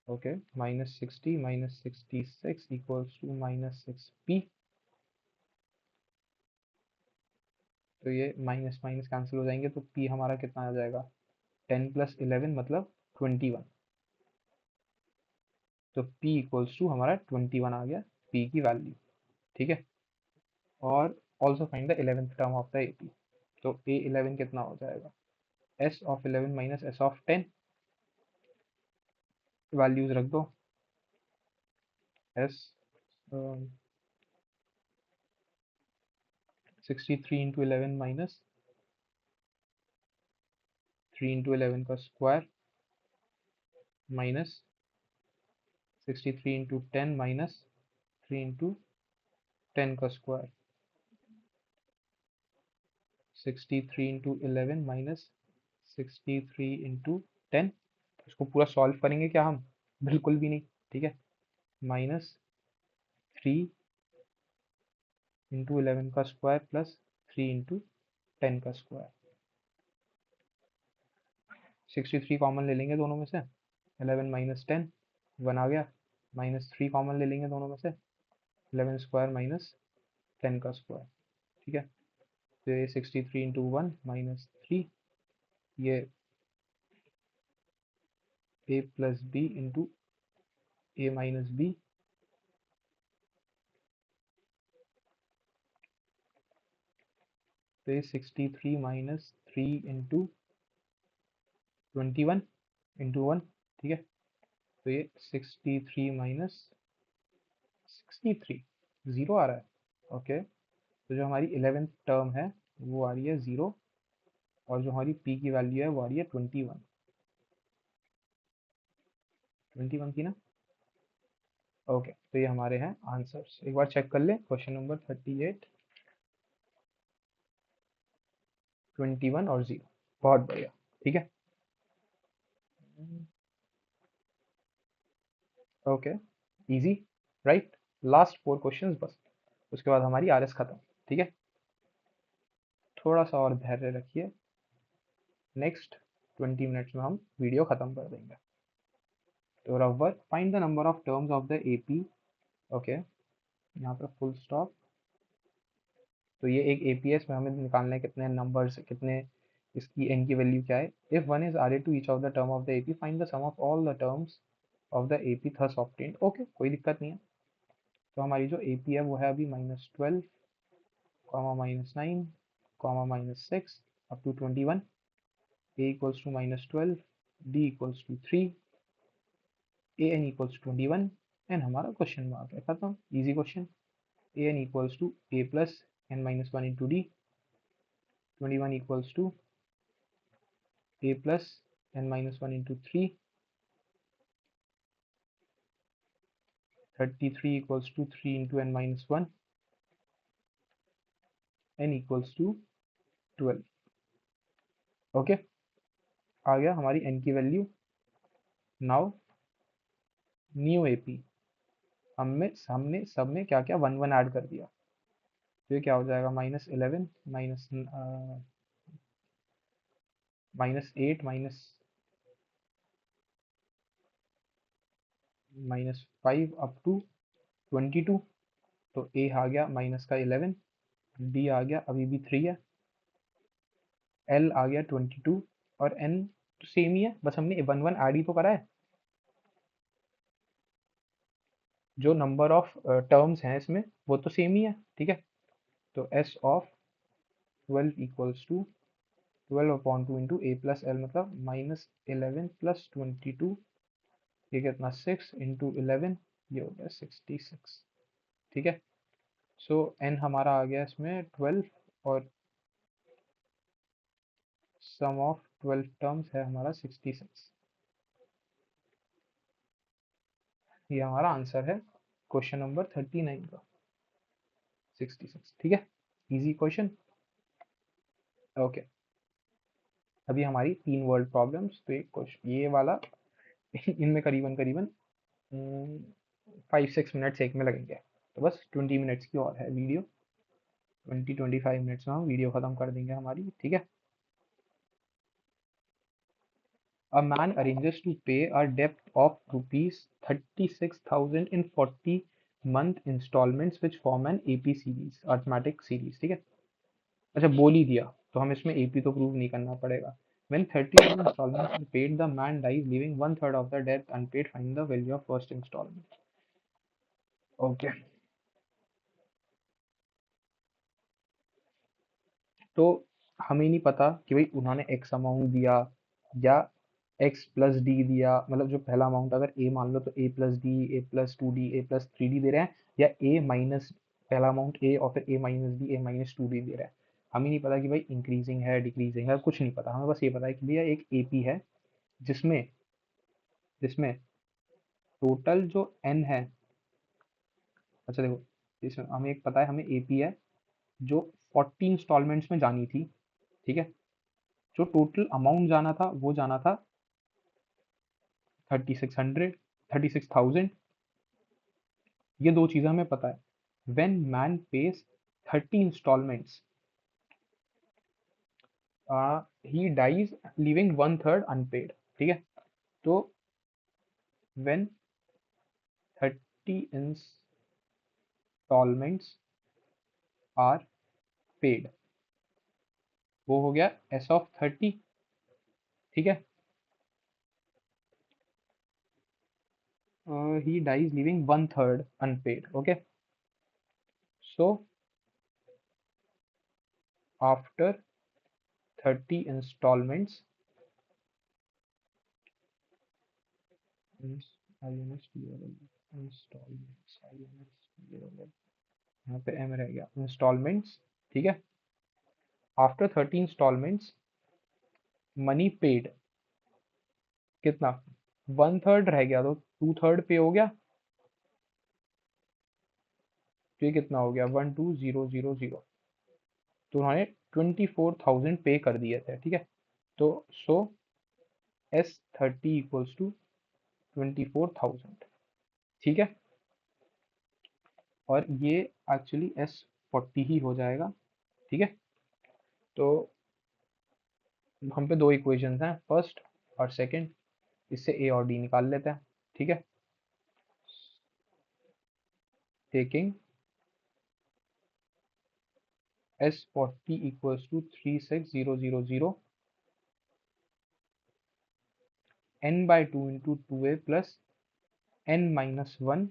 Okay, minus 60 minus 66 equals to minus 6p। तो ये माइनस माइनस कैंसिल हो जाएंगे, तो p हमारा कितना आ जाएगा, 10 प्लस 11 मतलब 21। तो p इक्वल्स टू हमारा 21 आ गया p की वैल्यू, ठीक है। और also find the 11th term of the AP. तो a11 कितना हो जाएगा, s of 11 minus s of 10, values रख दो। s 63 इंटू 11 माइनस 3 इंटू 11 का square minus 63 into 10 minus 3 into 10 का स्क्वायर, 63 इंटू 11 माइनस 63 इंटू 10। इसको पूरा सॉल्व करेंगे क्या हम, बिल्कुल भी नहीं, ठीक है। माइनस 3 इंटू 11 का स्क्वायर प्लस 3 इंटू 10 का स्क्वायर। 63 कॉमन ले लेंगे दोनों में से, 11 माइनस 10 1 आ गया, माइनस 3 कॉमन ले लेंगे दोनों में से, 11 स्क्वायर माइनस 10 का स्क्वायर, ठीक है। तो ये 63 इंटू 1 माइनस 3, ये a plus B into A minus B, तो ये 63 माइनस 3 इंटू 21 इंटू 1, ठीक है। तो ये 63 माइनस 63 जीरो आ रहा है, ओके। तो जो हमारी 11th टर्म है वो आ रही है जीरो, और जो हमारी p की वैल्यू है वो आ रही है 21, 21 की ना, ओके। तो ये हमारे हैं आंसर्स, एक बार चेक कर ले। क्वेश्चन नंबर 38, 21 और 0, बहुत बढ़िया, ठीक है। Okay, easy, right. Last 4 questions बस, उसके बाद हमारी आरएस खत्म, ठीक है। थोड़ा सा और धैर्य रखिए, नेक्स्ट 20 मिनट्स में हम वीडियो खत्म कर देंगे। तो रव्वर, find the number of terms of the AP, okay, यहाँ पे फुल स्टॉप। तो ये एक एपीएस में हमें निकालना है कितने नंबर्स, कितने इसकी एन की वैल्यू क्या है। If one is added to each of the term of the AP, find the sum of all the terms of the AP thus obtained, okay, कोई दिक्कत नहीं है। तो हमारी जो एपी है वो है अभी -12, -9, -6 up to 21, a equals to -12, d equals to 3, an equals to 21, and हमारा क्वेश्चन मार्क है, खत्म, easy question. an equals to a plus n minus 1 into d, 21 equals to a plus n minus 1 into 3, 33 equals to 3 into n minus 1, n equals to 12, okay. आ गया हमारी n की वैल्यू। नाउ न्यू एपी, हमने हमने सब में क्या क्या 1 1 ऐड कर दिया, तो ये क्या हो जाएगा, -11 -8 -5 अप टू 22। तो a आ गया माइनस का 11, d आ गया अभी भी 3 है, l आ गया 22, और n तो सेम ही है, बस हमने 1 1 ऐड ही तो करा है। जो नंबर ऑफ टर्म्स हैं इसमें वो तो सेम ही है, ठीक है। तो s of 12 equals to 12/2 into A plus L, मतलब -11 प्लस 22, ये कितना 6 इंटू 11, ये हो गया 66, ठीक है। सो n हमारा आ गया इसमें 12, और सम ऑफ 12 टर्म्स है हमारा 66, ये हमारा आंसर है क्वेश्चन नंबर 39 का, 66, ठीक है। Easy question, okay. अभी हमारी 3 वर्ड प्रॉब्लम्स, तो एक क्वेश्चन ये वाला इनमें करीबन करीबन 5-6 मिनट्स एक में लगेंगे, तो बस 20 मिनट्स की और है वीडियो, 20-25 मिनट्स में हम वीडियो खत्म कर देंगे हमारी, ठीक है। A man arranges to pay a debt of rupees 36,000 in 40 month installments which form an AP series, arithmetic series, ठीक है। अच्छा, बोल ही दिया तो हम इसमें AP तो प्रूव नहीं करना पड़ेगा, When 30 of the installments are paid, the man dies, leaving one third of the debt unpaid. Find the value of first installment. Okay. तो हमें नहीं पता कि भाई उन्होंने एक्स अमाउंट दिया या एक्स प्लस डी दिया, मतलब जो पहला अमाउंट अगर ए मान लो तो ए प्लस डी, ए प्लस टू डी, ए प्लस थ्री डी दे रहे हैं, या ए माइनस पहला अमाउंट ए और फिर ए माइनस डी, ए माइनस टू डी दे रहा है। हमें नहीं पता कि भाई इंक्रीजिंग है डिक्रीजिंग है, कुछ नहीं पता, हमें बस ये पता है कि भैया एक एपी है जिसमें जिसमें टोटल जो एन है। अच्छा देखो, इसमें हमें एक पता है, हमें एपी है जो 40 इंस्टॉलमेंट्स में जानी थी, ठीक है। जो टोटल अमाउंट जाना था वो जाना था 3600, 36,000। ये दो चीजें हमें पता है। When man pays 30 installments, he dies leaving one third unpaid, ठीक है। तो व्हेन 30 इंस्टॉलमेंट्स आर पेड, वो हो गया एस ऑफ 30, ठीक है। He dies leaving one third unpaid, okay. So after 30 installments, यहाँ पे एम रह गया, इंस्टॉलमेंट्स, ठीक है। आफ्टर 30 इंस्टॉलमेंट्स, मनी पेड कितना, वन थर्ड रह गया तो टू थर्ड पे हो गया, तो ये कितना हो गया 12,000। तो उन्होंने 24,000 पे कर दिए थे, ठीक है। तो सो S30 इक्वल्स टू 24,000, ठीक है। और ये एक्चुअली S40 ही हो जाएगा, ठीक है। तो हम पे दो इक्वेशंस हैं, फर्स्ट और सेकंड, इससे ए और डी निकाल लेते हैं, ठीक है। Taking S40 equals to 36,000, n by 2 into 2a plus n minus 1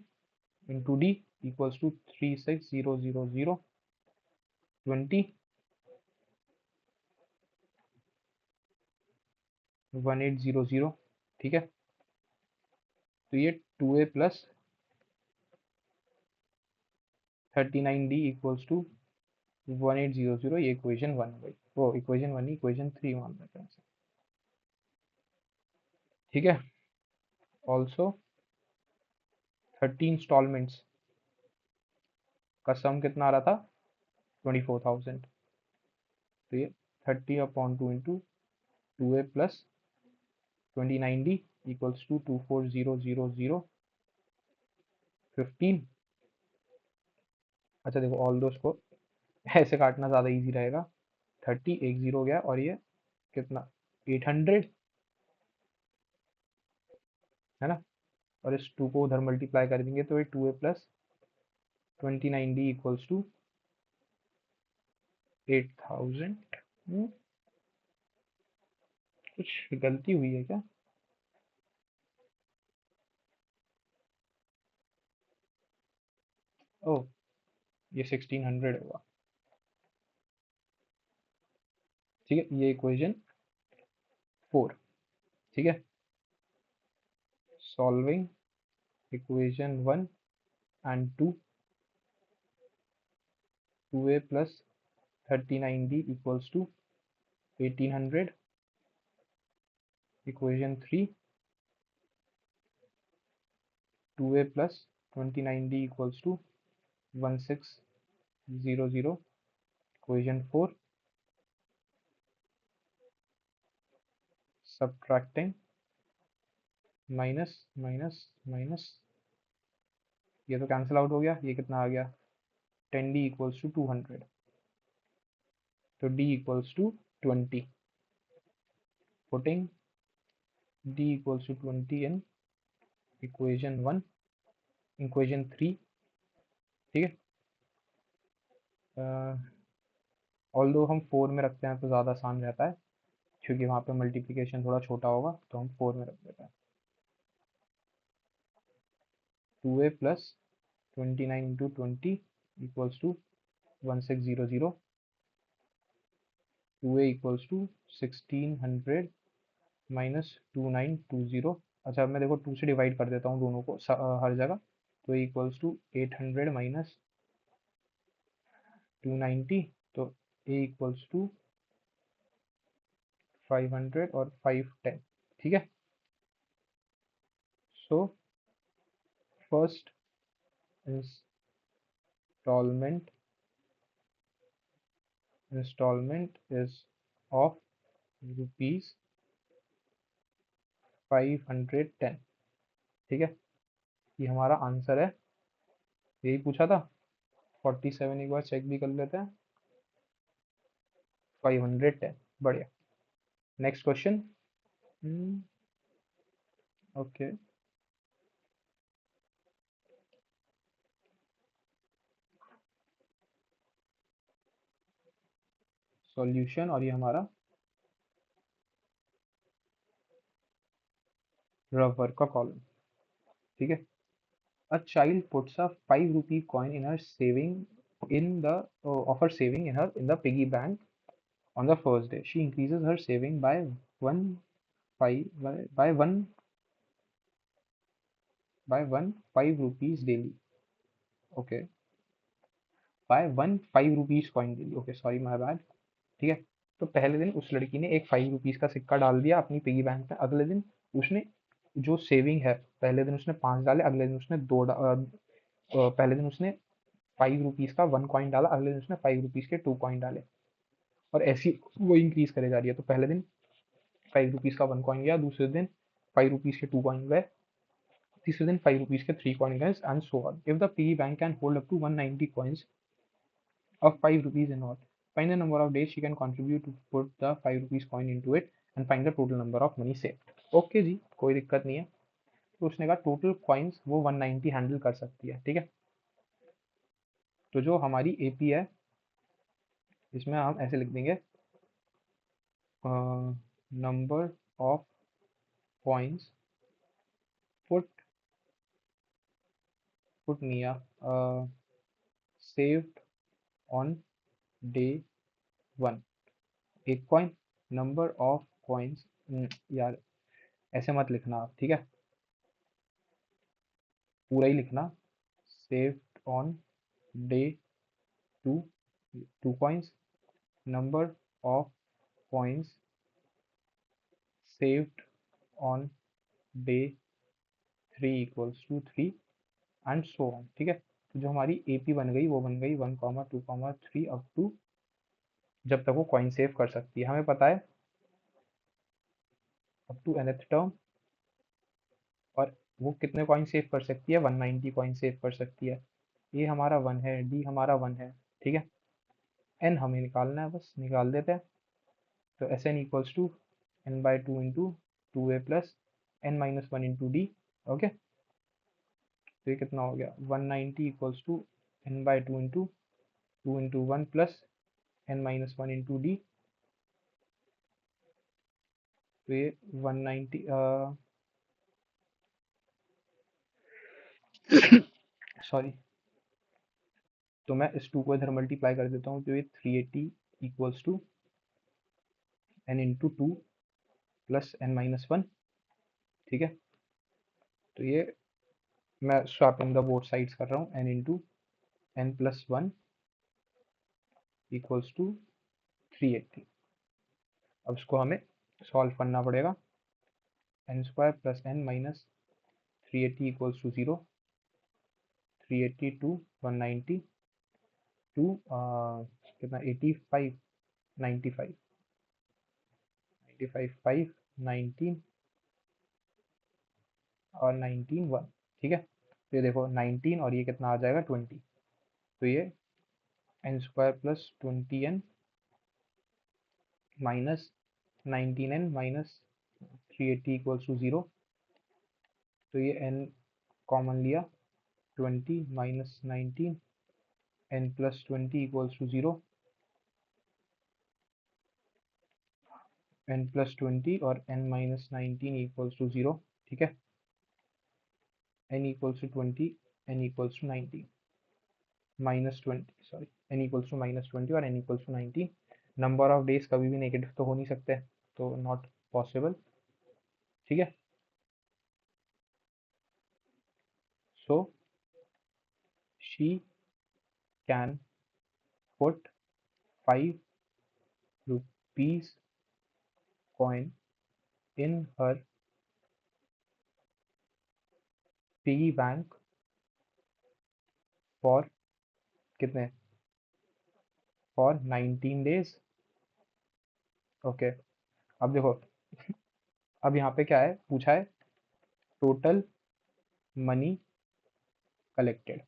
into d equals to 36,000 20 1800, ठीक है। तो ये 2a plus 39d equals to 1800, ये इक्वेशन वन हो गई, वो इक्वेशन वन, इक्वेशन थ्री मान लेते हैं, ठीक है। ऑल्सो 30 इंस्टॉलमेंट्स का सम कितना आ रहा था, 24,000। तो ये 30/2 into 2a plus 29d equals to 24,000 15। अच्छा देखो, ऑल दोस्त को ऐसे काटना ज़्यादा इजी रहेगा। 30 एक जीरो गया, और ये कितना 800, है ना। और इस टू को उधर मल्टीप्लाई कर देंगे तो ये 2a plus 29d equals to 8,000। कुछ गलती हुई है क्या? ओह, ये 1600 होगा, ठीक है। ये इक्वेशन 4, ठीक है। Solving equation 1 and 2, 2a plus 39d equals to 1800, equation 3 2a plus 29d equals to 1600, equation 4 subtracting minus minus minus, ये तो कैंसिल आउट हो गया, ये कितना आ गया 10d इक्वल्स टू 200, तो d equals to 20, putting d equals to 20 in equation 1, equation 3, ठीक है। ऑल्दो हम 4 में रखते हैं तो ज़्यादा आसान रहता है, क्योंकि वहाँ पे मल्टीप्लिकेशन थोड़ा छोटा होगा तो हम 4 में रख देते हैं। 2a plus 29 into 20 equals to 1600। 2a equals to 1600 minus 2920। अच्छा, अब मैं देखो 2 से डिवाइड कर देता हूँ दोनों को हर जगह। तो इक्वल्स टू 800 माइनस 290। तो a इक्वल्स टू 500 और 510। ठीक है। So first installment is of rupees 510। ठीक है, ये हमारा आंसर है। यही पूछा था। 47 एक बार चेक भी कर लेते हैं। 510, बढ़िया। Next question. ओके, सॉल्यूशन, और ये हमारा रफ वर्क का कॉलम। ठीक है। A child puts a 5 rupee coin in her saving in the of her saving in the piggy bank on the first day. She increases her saving by one by one 5 rupees daily. Okay, by one 5 rupees coin daily. Okay, sorry, my bad. ठीक है। तो पहले दिन उस लड़की ने एक 5 रुपीज का सिक्का डाल दिया अपनी पिगी बैंक में। अगले दिन उसने जो सेविंग है, पहले दिन उसने 5 डाले, अगले दिन उसने पहले दिन उसने 5 रुपीज का 1 कॉइन डाला, अगले दिन उसने 5 रुपीज के 2 कॉइन डाले। और ऐसी वो इंक्रीज करे जा रही है। तो पहले दिन 5 रुपीज का 1 कॉइन गया, दूसरे दिन 5 रुपीज के 2 कॉइन गए, तीसरे दिन 5 रुपीज के 3 कॉइन गए, and so on. If the piggy bank can hold up to 190 coins of 5 rupees in all. Find the number of days she can contribute to put the 5 rupees coin into it and find the total number of money saved. Okay जी, कोई दिक्कत नहीं है। तो उसने कहा टोटल कॉइन्स वो 190 हैंडल कर सकती है। ठीक है। तो जो हमारी एपी है, इसमें हम ऐसे लिख देंगे, number of coins put put मिया सेव्ड ऑन डे 1। एक कॉइन, नंबर ऑफ कॉइन्स, यार ऐसे मत लिखना आप, ठीक है, पूरा ही लिखना। Saved on day 2, 2 coins, number of coins saved on day 3 equals to 3 and so on. ठीक है। तो जो हमारी एपी बन गई वो बन गई 1, 2, 3 अप टू जब तक वो कॉइन सेव कर सकती है। हमें पता है अप टू nth टर्म। और वो कितने कॉइन सेव कर सकती है? 190 कॉइन सेव कर सकती है। ए हमारा 1 है, डी हमारा 1 है। ठीक है। एन हमें निकालना है, बस निकाल देते हैं। तो S N equals to N by 2 into 2a plus N minus 1 into D. Okay. तो ये कितना हो गया? 190 equals to N by 2 into 1 plus N minus 1 into D. तो ये 190, सॉरी, तो मैं इस 2 को इधर मल्टीप्लाई कर देता हूँ। तो ये 380 equals to N into 2 plus N minus 1। ठीक है। तो ये मैं स्वैपिंग द बोथ साइड्स कर रहा हूँ, N into N plus 1 equals to 380। अब इसको हमें सॉल्व करना पड़ेगा। N square plus N minus 380 equals to 0। 380 two 190 two कितना? 85, 95, 95, 5, 19 और 19 1। ठीक है। तो ये देखो 19 और ये कितना आ जाएगा? 20। तो ये N square plus 20n minus 19n minus 380 equals to 0। तो ये n कॉमन लिया, 20 minus 19 n plus 20 equals to 0। n+20 और n-19 इक्वल्स टू 0, ठीक है। n=20, n=19, -20, सॉरी, n=-20 और n=19। नंबर ऑफ डेज कभी भी नेगेटिव तो हो नहीं सकते, तो नॉट पॉसिबल, ठीक है। So she can put 5 rupees coin in her piggy bank for कितने, फॉर 19 days, ओके। अब देखो, अब यहाँ पे क्या है पूछा है, टोटल मनी कलेक्टेड,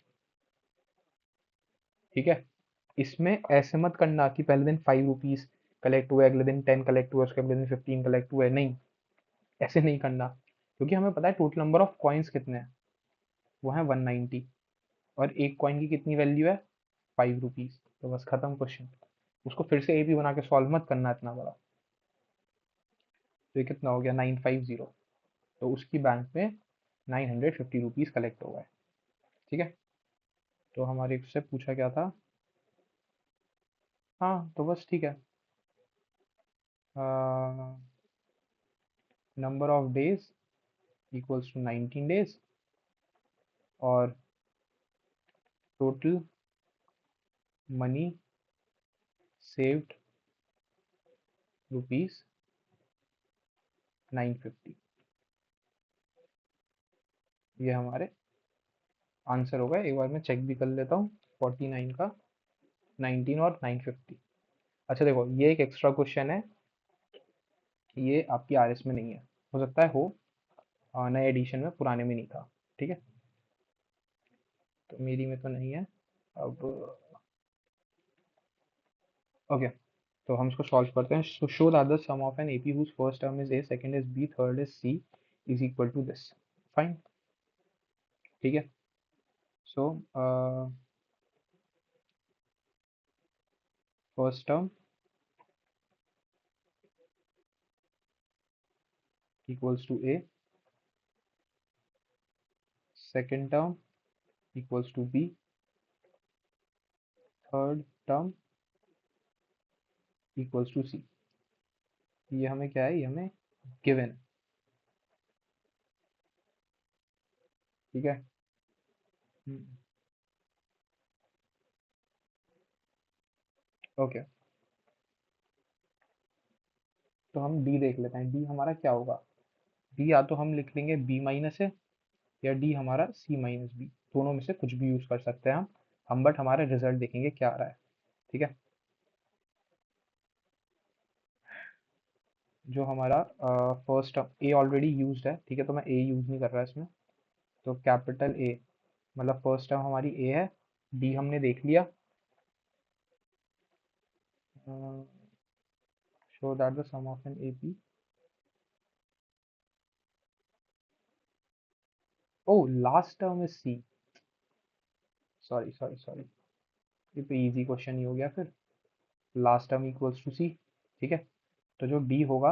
ठीक है। इसमें ऐसे मत करना कि पहले दिन 5 रुपीज कलेक्ट हुए, अगले दिन 10 कलेक्ट हुए, उसके अगले दिन 15 कलेक्ट हुए, नहीं, ऐसे नहीं करना, क्योंकि हमें पता है टोटल नंबर ऑफ कॉइन्स कितने हैं, वो है 190, और एक कॉइन की कितनी वैल्यू है, 5 रुपीज, तो बस खत्म क्वेश्चन। उसको फिर से एपी बना के सॉल्व मत करना इतना बड़ा। तो ये कितना हो गया, 950, तो उसकी बैंक में 950 रुपीज कलेक्ट हो गए, ठीक है। तो हमारे से पूछा क्या था, हाँ तो बस ठीक है, number of days equals to 19 days, और टोटल मनी सेव्ड रुपीज 950, ये हमारे आंसर हो गए। एक बार मैं चेक भी कर लेता हूँ, 49 का 19 और 950। अच्छा देखो, ये एक एक्स्ट्रा क्वेश्चन है, ये आपकी आरएस में नहीं है, हो सकता है हो नए एडिशन में, पुराने में नहीं था, ठीक है। तो मेरी में तो नहीं है। अब ओके, तो हम इसको सॉल्व करते हैं। So show that the sum of N AP whose first term is A, second is B, third is C is equal to this, fine, ठीक है। So first term equals to A, second term equals to B, third term equals to C. ये हमें क्या है, ये हमें गिवन, ठीक है। ओके, तो हम डी देख लेते हैं, डी हमारा क्या होगा। डी या तो हम लिख लेंगे बी माइनस ए, या डी हमारा सी माइनस बी, दोनों में से कुछ भी यूज कर सकते हैं हम बट हमारे रिजल्ट देखेंगे क्या आ रहा है, ठीक है। जो हमारा फर्स्ट ए ऑलरेडी यूज्ड है, ठीक है, तो मैं ए यूज नहीं कर रहा इसमें। तो कैपिटल ए, मतलब फर्स्ट टर्म हमारी ए है, डी हमने देख लिया। Show that the sum of N A P, oh last term is C, sorry sorry sorry, ये तो इजी क्वेश्चन ही हो गया फिर, last term equals to C, ठीक है। तो जो डी होगा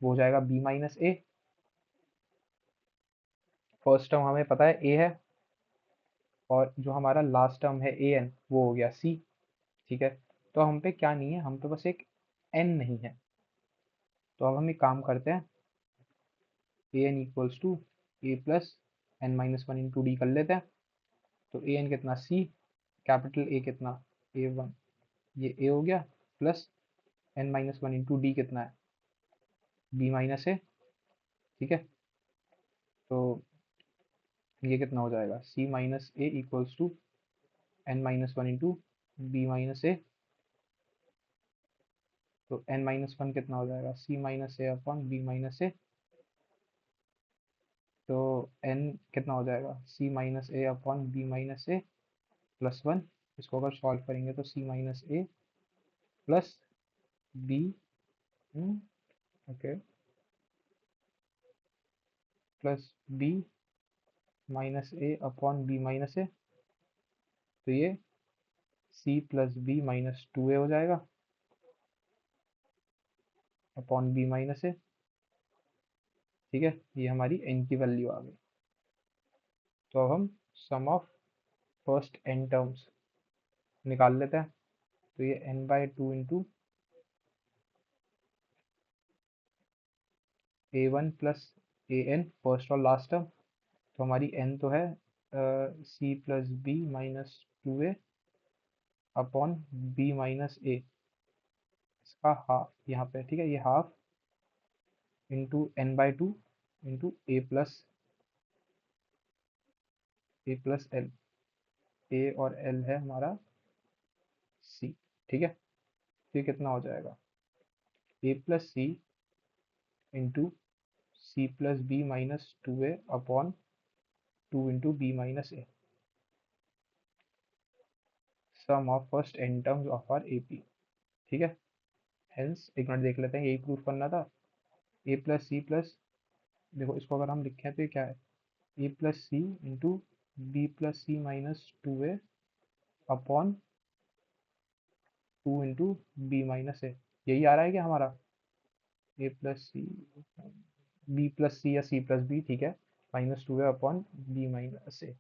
वो हो जाएगा B minus A, first term हमें पता है ए है, और जो हमारा लास्ट टर्म है ए एन, वो हो गया सी, ठीक है। तो हम पे क्या नहीं है, हम पे बस एक एन नहीं है। तो अब हम एक काम करते हैं, A N equals to A plus n-1 into D कर लेते हैं। तो ए एन कितना, सी, कैपिटल ए कितना, ए वन, ये ए हो गया, प्लस n-1 इंटू डी कितना है, बी माइनस ए, ठीक है। तो ये कितना हो जाएगा, C minus A equals to n-1 into B minus A. तो n-1 कितना हो जाएगा, C minus A upon B minus A. तो n कितना हो जाएगा, C minus A upon B minus A plus one. इसको अगर सॉल्व करेंगे तो C minus A plus B, okay, plus B minus A upon B minus A. तो ये सी प्लस बी माइनस 2a हो जाएगा, अपॉन बी माइनस ए। ठीक है, ये हमारी n की वैल्यू आ गई। तो अब हम sum of first n terms निकाल लेते हैं। तो ये n/2 into a1 plus an first और लास्ट टर्म। तो हमारी n तो है c plus B minus 2a upon b minus A, इसका हाफ यहाँ पे। ठीक है, ये half into n/2 into a plus L. A और एल है हमारा c। ठीक है, तो ये कितना हो जाएगा, a plus C into C plus B minus 2a upon 2 into B minus A, sum of first n terms of our AP। ठीक है, हेंस एक मिनट देख लेते हैं, यही प्रूफ करना था। a प्लस सी प्लस, देखो इसको अगर हम लिखें तो ये क्या है, a plus C into B plus C minus 2a upon 2 into B minus A. यही आ रहा है क्या हमारा, A plus C, B plus C या सी प्लस बी, ठीक है, minus 2a upon B minus A.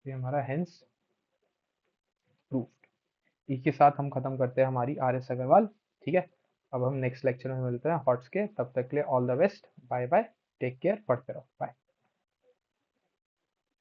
ये हमारा हेंस प्रूफ। इसी के साथ हम खत्म करते हैं हमारी RS अग्रवाल। ठीक है, अब हम नेक्स्ट लेक्चर में मिलते हैं हॉट्स के, तब तक के लिए all the best, bye bye, take care, पढ़ते रहो, बाय।